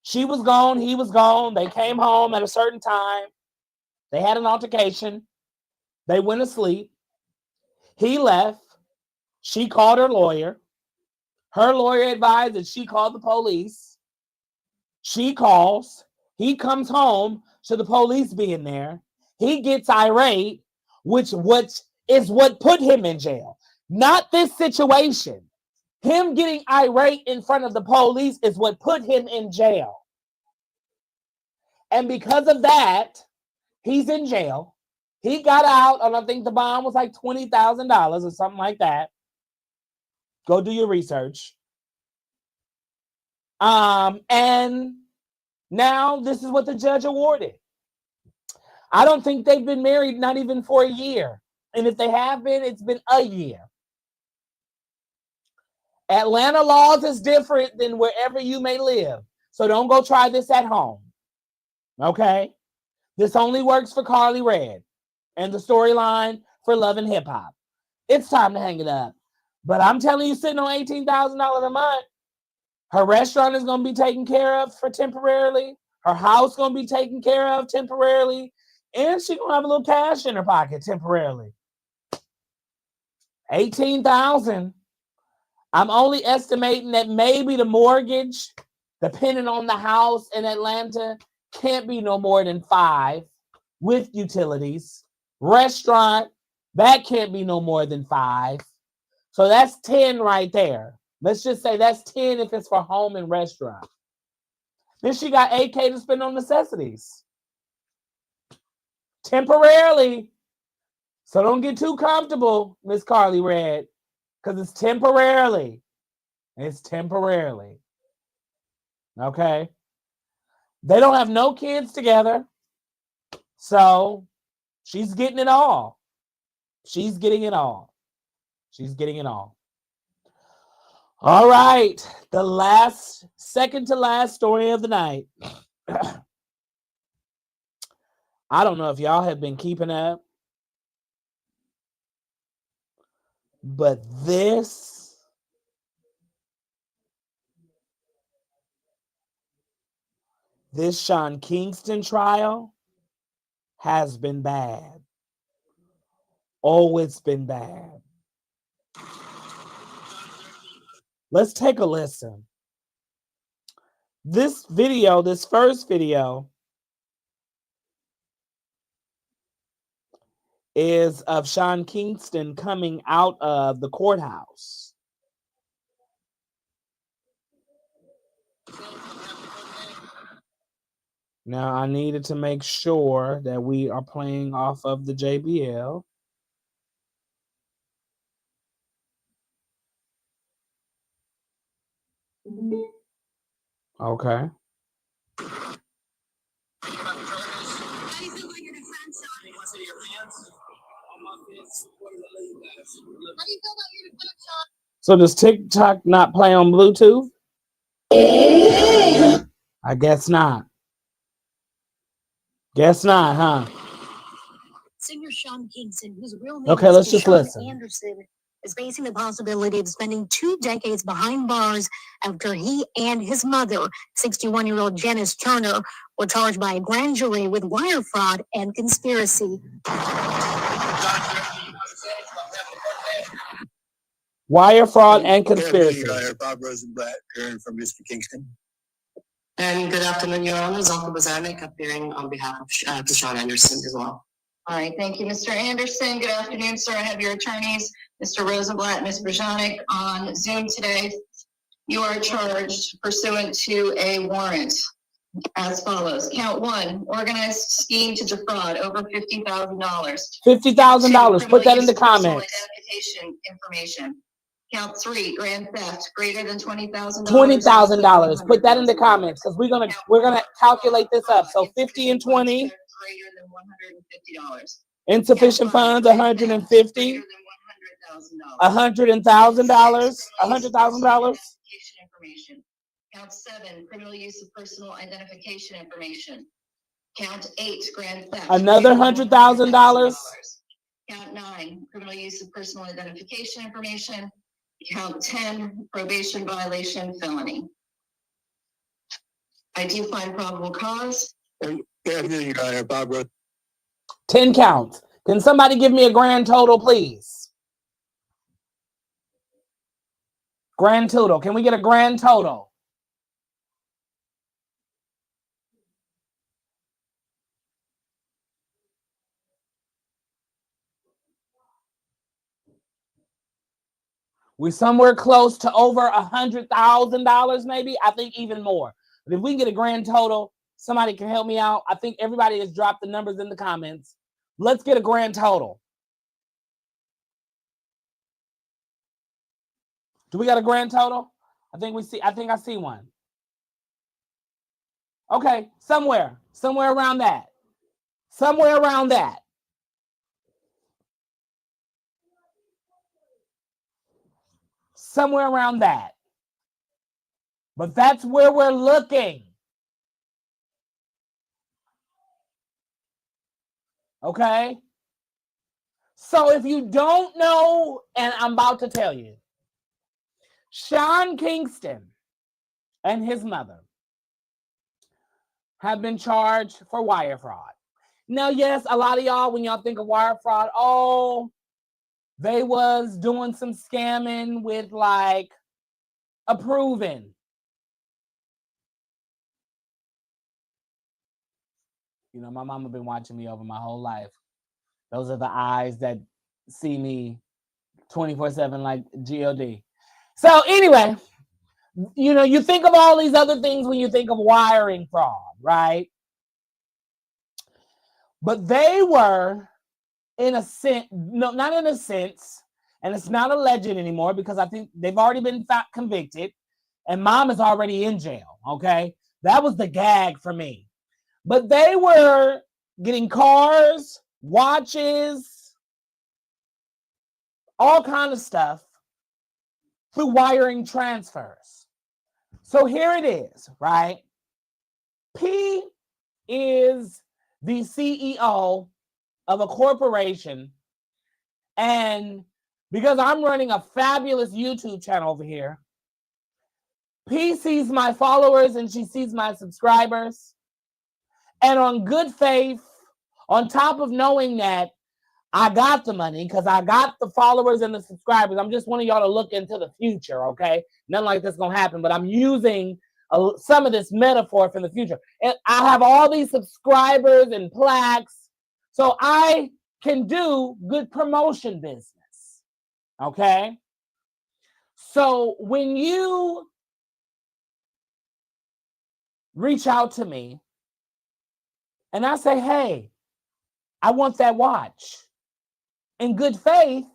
She was gone. He was gone. They came home at a certain time. They had an altercation. They went to sleep. He left. She called her lawyer. Her lawyer advised that she called the police. She calls. He comes home to the police being there. He gets irate, which is what put him in jail. Not this situation. Him getting irate in front of the police is what put him in jail. And because of that, he's in jail. He got out, and I think the bond was like $20,000 or something like that. Go do your research. And now this is what the judge awarded. I don't think they've been married, not even for a year. And if they have been, it's been a year. Atlanta laws is different than wherever you may live. So don't go try this at home. Okay? This only works for Karlie Redd and the storyline for Love and Hip Hop. It's time to hang it up. But I'm telling you, sitting on $18,000 a month, her restaurant is going to be taken care of for temporarily. Her house going to be taken care of temporarily. And she's going to have a little cash in her pocket temporarily. $18,000. I'm only estimating that maybe the mortgage, depending on the house in Atlanta, can't be no more than $5,000 with utilities. Restaurant, that can't be no more than $5,000. So that's 10 right there. Let's just say that's 10 if it's for home and restaurant. Then she got $8,000 to spend on necessities. Temporarily. So don't get too comfortable, Miss Karlie Redd, because it's temporarily. It's temporarily. Okay? They don't have no kids together. So she's getting it all. She's getting it all. She's getting it all. All right. The second to last story of the night. I don't know if y'all have been keeping up, but this Sean Kingston trial has been bad. Oh, it's been bad. Let's take a listen. This first video, is of Sean Kingston coming out of the courthouse. Now, I needed to make sure that we are playing off of the JBL. Okay. So does TikTok not play on Bluetooth? I guess not. Guess not, huh? Singer Sean Kingston, whose real name Okay, let's just Sean listen. Anderson, is facing the possibility of spending 2 decades behind bars after he and his mother, 61-year-old Janice Turner, were charged by a grand jury with wire fraud and conspiracy. Wire fraud and conspiracy. Bob Rosenblatt, here from Mr. Kingston. And good afternoon, Your Honor. Zalka Bazanik, appearing on behalf of Sean Anderson as well. All right, thank you, Mr. Anderson. Good afternoon, sir. I have your attorneys, Mr. Rosenblatt, Ms. Brzezanik, on Zoom today. You are charged pursuant to a warrant as follows. Count 1, organized scheme to defraud over $50,000. $50,000. Put that in the comments. Identification information. Count 3, grand theft greater than $20,000. $20,000. Put that in the comments because we're gonna calculate this up. So 50 and 20. Greater than $150. Insufficient funds, 150. $100,000. $100,000. Information. Count 7, criminal use of personal identification information. Count 8, grand theft. Another $100,000. Count 9, criminal use of personal identification information. Count 10, probation violation, felony. I do find probable cause. Good afternoon, Your Honor. Bob Rosenblatt. 10 counts. Can somebody give me a grand total, please? Grand total. Can we get a grand total? We're somewhere close to over $100,000, maybe. I think even more. But if we can get a grand total, somebody can help me out. I think everybody has dropped the numbers in the comments. Let's get a grand total. Do we got a grand total? I think I see one. Okay, somewhere around that. Somewhere around that. Somewhere around that. But that's where we're looking. Okay? So if you don't know, and I'm about to tell you, Sean Kingston and his mother have been charged for wire fraud. Now, yes, a lot of y'all, when y'all think of wire fraud, oh, they was doing some scamming with like approving. You know, my mama been watching me over my whole life. Those are the eyes that see me 24/7 like God. So anyway, you know, you think of all these other things when you think of wiring fraud, right? But they were, in a sense, no, not in a sense, and it's not a legend anymore because I think they've already been convicted and mom is already in jail, okay? That was the gag for me. But they were getting cars, watches, all kind of stuff through wiring transfers. So here it is, right? P is the CEO of a corporation, and because I'm running a fabulous YouTube channel over here, P sees my followers and she sees my subscribers, and on good faith, on top of knowing that I got the money because I got the followers and the subscribers, I'm just wanting y'all to look into the future, okay? Nothing like this gonna happen, but I'm using some of this metaphor for the future. And I have all these subscribers and plaques, so I can do good promotion business, okay? So when you reach out to me and I say, hey, I want that watch, in good faith,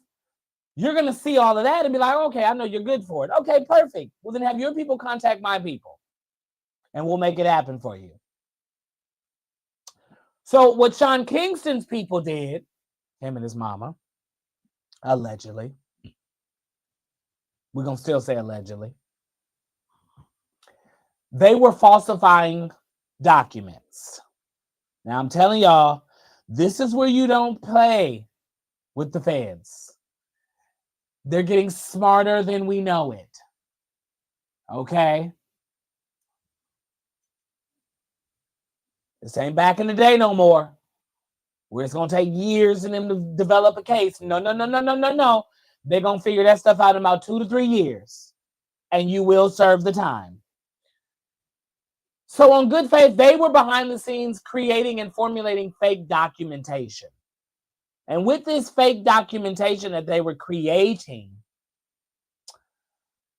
You're going to see all of that and be like, okay, I know you're good for it. Okay, perfect. Well, then have your people contact my people and we'll make it happen for you. So what Sean Kingston's people did, him and his mama, allegedly, we're going to still say allegedly, they were falsifying documents. Now, I'm telling y'all, this is where you don't play with the feds. They're getting smarter than we know it. Okay? This ain't back in the day no more, where it's going to take years for them to develop a case. No. They're going to figure that stuff out in about 2 to 3 years, and you will serve the time. So on good faith, they were behind the scenes creating and formulating fake documentation. And with this fake documentation that they were creating,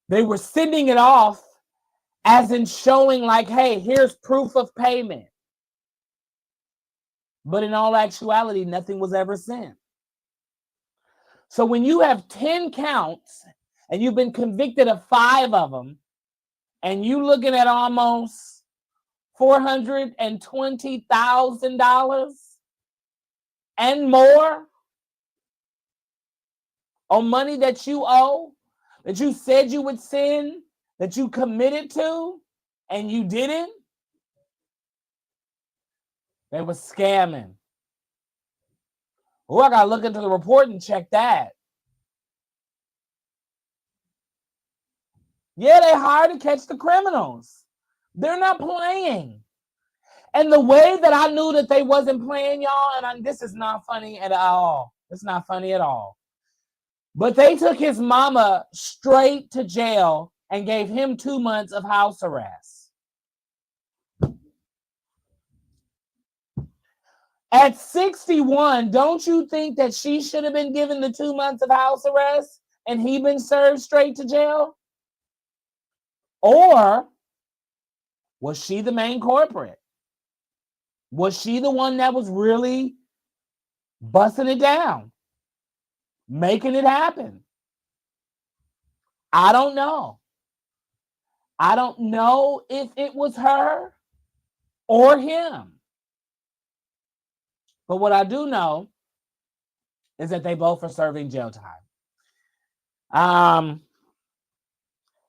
they were sending it off as in showing like, hey, here's proof of payment. But in all actuality, nothing was ever sent. So when you have 10 counts and you've been convicted of 5 of them, and you looking at almost $420,000 and more on money that you owe, that you said you would send, that you committed to, and you didn't, they were scamming. Oh, I gotta look into the report and check that. Yeah, they hired to catch the criminals. They're not playing. And the way that I knew that they wasn't playing, y'all, and this is not funny at all. It's not funny at all. But they took his mama straight to jail and gave him 2 months of house arrest. At 61, don't you think that she should have been given the 2 months of house arrest and he been served straight to jail? Or was she the main culprit? Was she the one that was really busting it down, making it happen? I don't know. I don't know if it was her or him. But what I do know is that they both are serving jail time.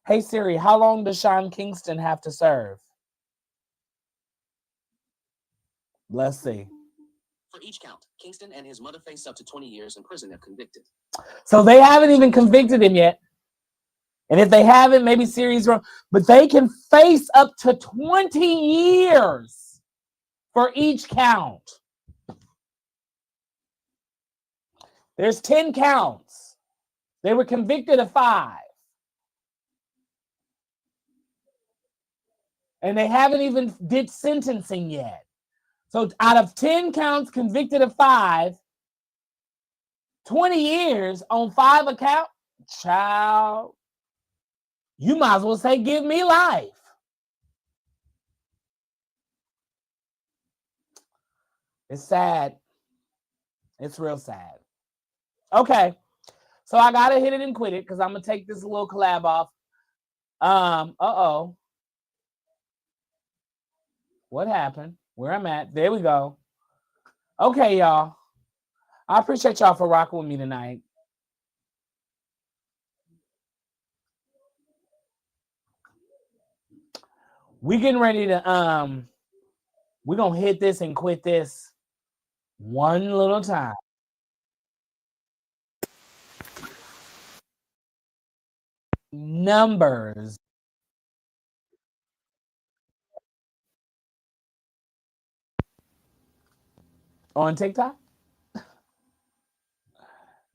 Hey Siri, how long does Sean Kingston have to serve? Let's see. For each count, Kingston and his mother face up to 20 years in prison if convicted. So they haven't even convicted him yet. And if they haven't, maybe Siri's wrong. But they can face up to 20 years for each count. There's 10 counts. They were convicted of 5. And they haven't even did sentencing yet. So out of 10 counts convicted of 5, 20 years on 5 accounts, child, you might as well say, give me life. It's sad. It's real sad. Okay. So I got to hit it and quit it because I'm going to take this little collab off. Uh-oh. What happened? Where I'm at. There we go. Okay, y'all. I appreciate y'all for rocking with me tonight. We getting ready to, we're going to hit this and quit this one little time. Numbers. On TikTok?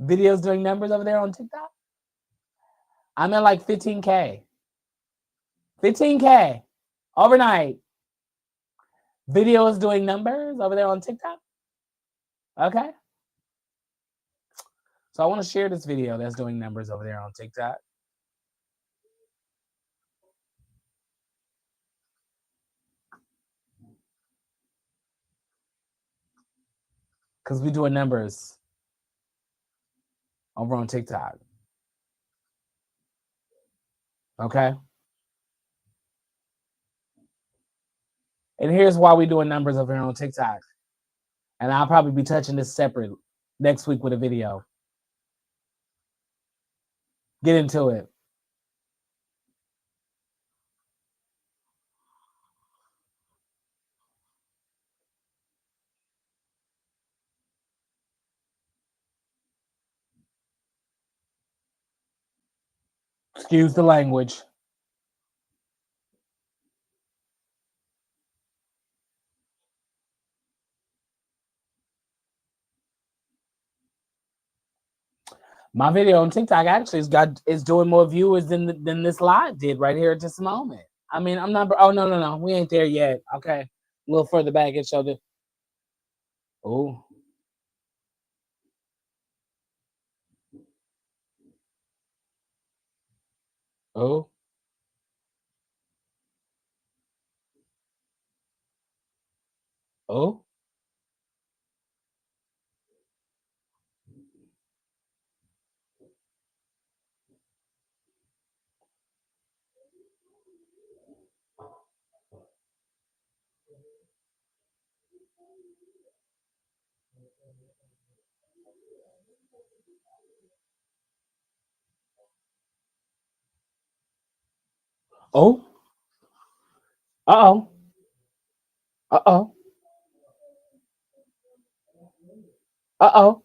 Videos doing numbers over there on TikTok? I'm at like 15K. 15K overnight. Videos doing numbers over there on TikTok? Okay. So I want to share this video that's doing numbers over there on TikTok. Because we're doing numbers over on TikTok. Okay. And here's why we're doing numbers over here on TikTok. And I'll probably be touching this separate next week with a video. Get into it. Excuse the language. My video on TikTok actually is doing more viewers than this live did right here at this moment. I mean, I'm not. Oh no, we ain't there yet. Okay, a little further back it showed it. Oh. Oh. Oh. Oh. Uh-oh. Uh-oh. Uh-oh.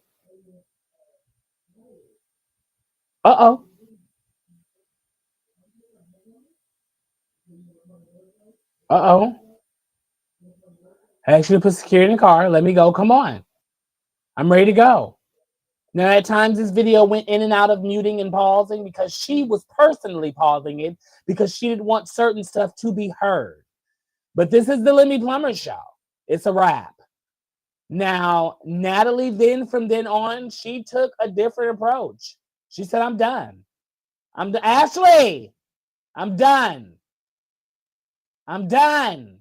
Uh-oh. Uh-oh. I actually put security in the car. Let me go. Come on. I'm ready to go. Now, at times, this video went in and out of muting and pausing because she was personally pausing it because she didn't want certain stuff to be heard. But this is the Lemmy Plummer Show. It's a wrap. Now, Natalie then, from then on, she took a different approach. She said, I'm done. Ashley, I'm done. I'm done.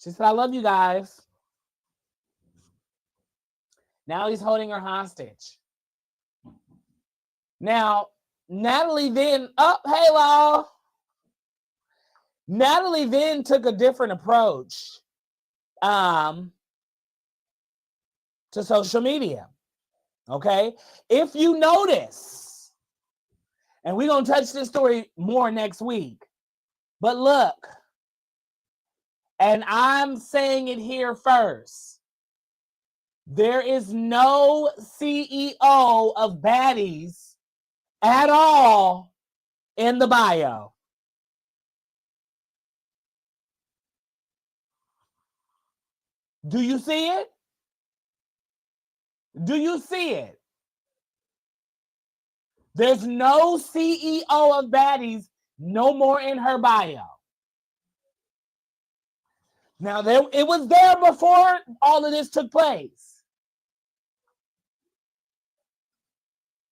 She said, I love you guys. Now he's holding her hostage. Now, Natalie then, hey, Law. Natalie then took a different approach to social media. Okay? If you notice, and we're going to touch this story more next week, but look, and I'm saying it here first, there is no CEO of Baddies at all in the bio. Do you see it? Do you see it? There's no CEO of Baddies no more in her bio. Now, it was there before all of this took place.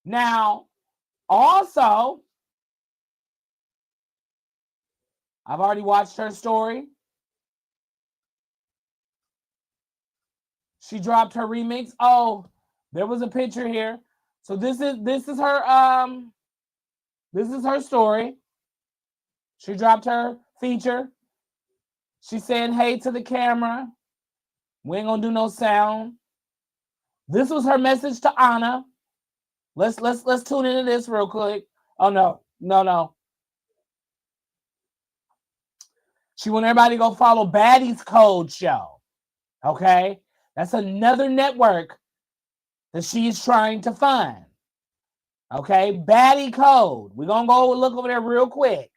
Now, also, I've already watched her story. She dropped her remix. Oh, there was a picture here. So this is her story. She dropped her feature. She's saying hey to the camera. We ain't gonna do no sound. This was her message to Anna. Let's tune into this real quick. Oh no. She want everybody to go follow Baddies Code Show. Okay? That's another network that she's trying to fund. Okay? Baddie Code. We're gonna go look over there real quick.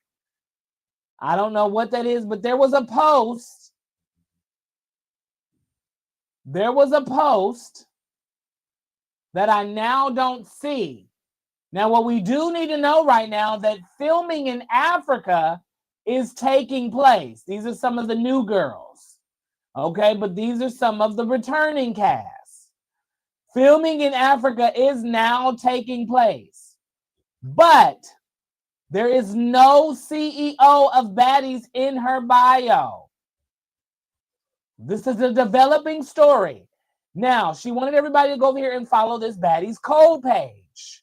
I don't know what that is, but there was a post. There was a post that I now don't see. Now, what we do need to know right now that filming in Africa is taking place. These are some of the new girls. Okay, but these are some of the returning cast. Filming in Africa is now taking place. But there is no CEO of Baddies in her bio. This is a developing story. Now, she wanted everybody to go over here and follow this Baddies Code page.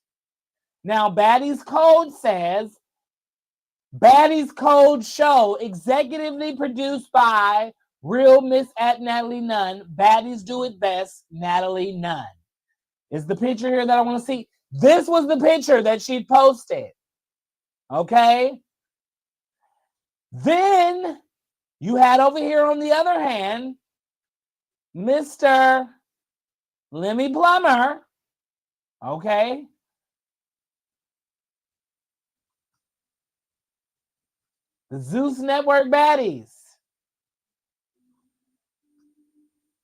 Now, Baddies Code says, Baddies Code show executively produced by Real Miss at Natalie Nunn. Baddies do it best, Natalie Nunn. Is the picture here that I want to see? This was the picture that she posted. Okay? Then you had over here on the other hand, Mr. Lemmy Plummer. Okay? The Zeus Network Baddies.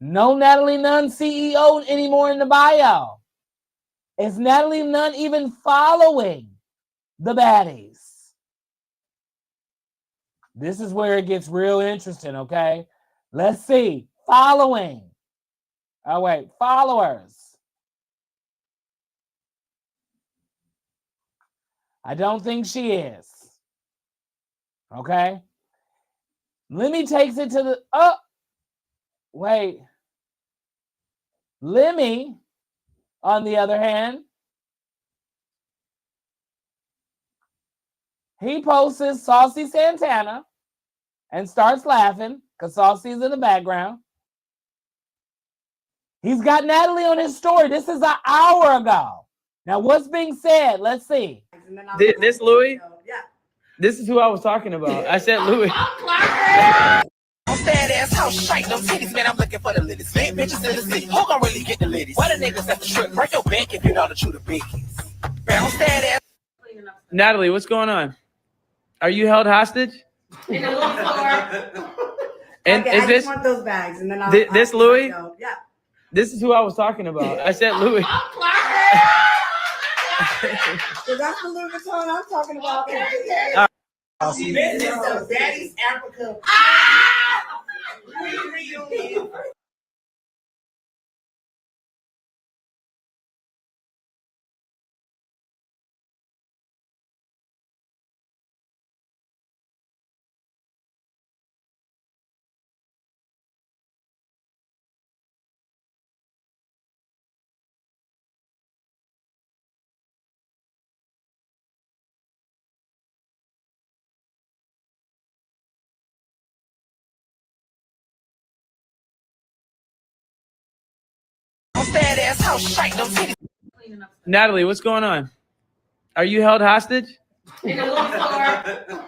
No Natalie Nunn CEO anymore in the bio. Is Natalie Nunn even following the Baddies? This is where it gets real interesting, okay? Let's see. Following. Oh, wait. Followers. I don't think she is. Okay? Lemmy takes it to the... Oh! Wait. Lemmy, on the other hand, he posts Saucy Santana and starts laughing because Saucy's in the background. He's got Natalie on his story. This is an hour ago. Now, what's being said? Let's see. This Louis? Yeah. This is who I was talking about. I said Louis. Fat ass house shite, no titties, man. I'm looking for the litties. Bad bitches in the city. Who gon' really get the ladies? Why the niggas at the strip? Break your bank if you know the truth of biggies. Bounce that ass. Natalie, what's going on? Are you held hostage? In the low floor. And okay, is I this just want those bags, and then I'll. This I'll Louis? go. Yeah. This is who I was talking about. I said Louis. So that's the Louis Vuitton I'm talking about. This is the Daddy's Africa. Reunion. Fat ass house shite, no titties. Natalie, what's going on? Are you held hostage? In the low floor.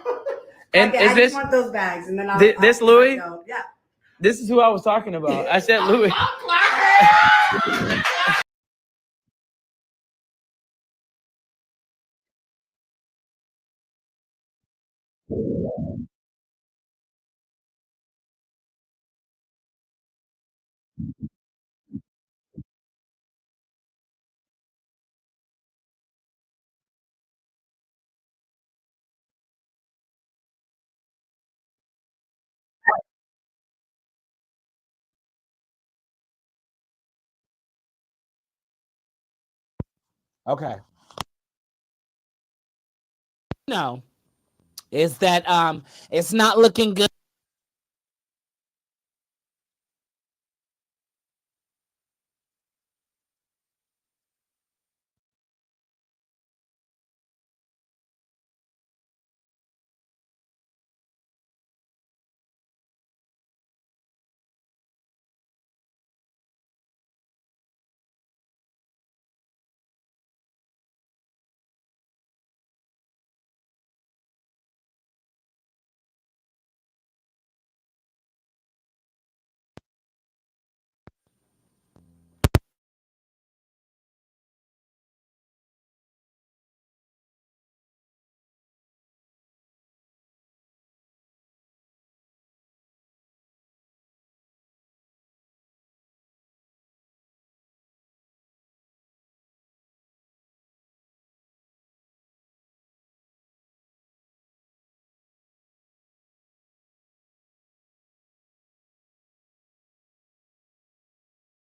And okay, is I this just want those bags, and then I'll. This Louis? Go. Yeah. This is who I was talking about. I said Louis. Okay. No. Is that it's not looking good.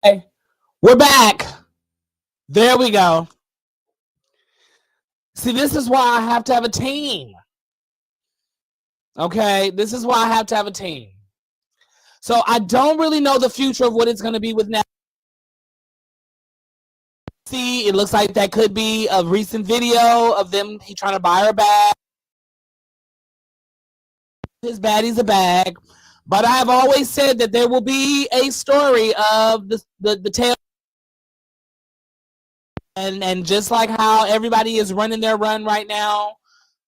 Okay. We're back. There we go. See, this is why I have to have a team. Okay, this is why I have to have a team. So I don't really know the future of what it's going to be with now. See, it looks like that could be a recent video of them. He trying to buy her bag. His baddie's a bag. But I have always said that there will be a story of the tale. And just like how everybody is running their run right now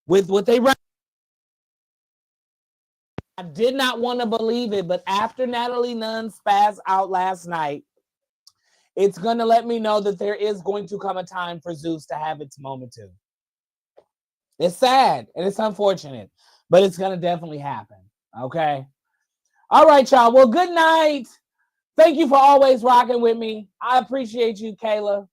with what they run. I did not want to believe it, but after Natalie Nunn spazzed out last night, it's going to let me know that there is going to come a time for Zeus to have its moment too. It's sad and it's unfortunate, but it's going to definitely happen. Okay. All right, y'all. Well, good night. Thank you for always rocking with me. I appreciate you, Kayla.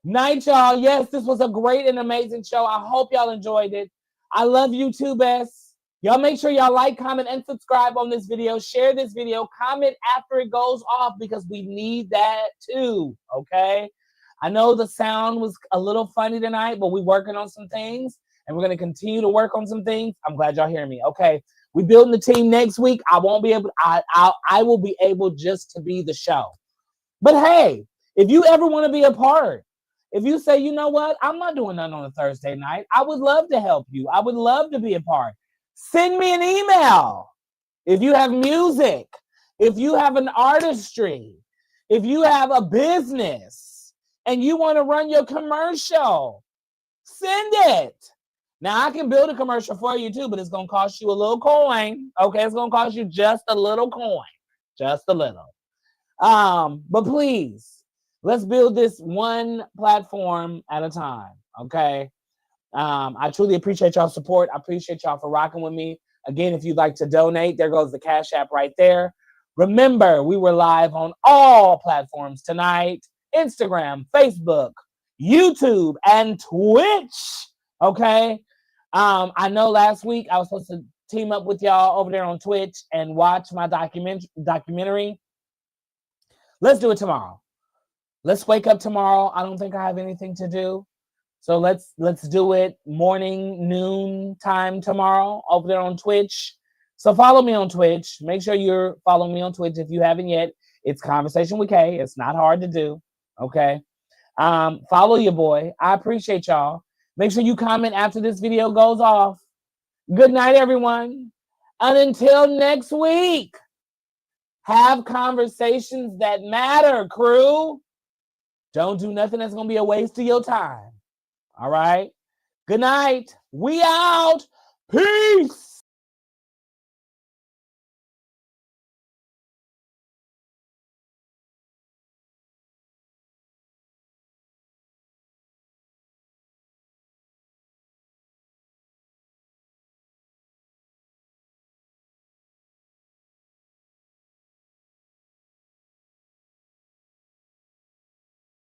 Night, y'all. Yes, this was a great and amazing show. I hope y'all enjoyed it. I love you too, Bess. Y'all make sure y'all like, comment, and subscribe on this video. Share this video. Comment after it goes off because we need that too, okay? I know the sound was a little funny tonight, but we're working on some things, and we're going to continue to work on some things. I'm glad y'all hear me, okay? We're building the team next week. I won't be able. I will be able just to be the show. But hey, if you ever want to be a part, if you say, you know what, I'm not doing nothing on a Thursday night, I would love to help you. I would love to be a part. Send me an email. If you have music, if you have an artistry, if you have a business and you want to run your commercial, send it. Now, I can build a commercial for you too, but it's going to cost you a little coin. Okay, it's going to cost you just a little coin. Just a little. But please, let's build this one platform at a time, okay? I truly appreciate y'all's support. I appreciate y'all for rocking with me. Again, if you'd like to donate, there goes the Cash App right there. Remember, we were live on all platforms tonight. Instagram, Facebook, YouTube, and Twitch, okay? I know last week I was supposed to team up with y'all over there on Twitch and watch my documentary. Let's do it tomorrow. Let's wake up tomorrow. I don't think I have anything to do. So let's do it morning, noon time tomorrow over there on Twitch. So follow me on Twitch. Make sure you're following me on Twitch if you haven't yet. It's Konversation with K. It's not hard to do. Okay. Follow your boy. I appreciate y'all. Make sure you comment after this video goes off. Good night, everyone. And until next week, have conversations that matter, crew. Don't do nothing that's going to be a waste of your time. All right. Good night. We out. Peace.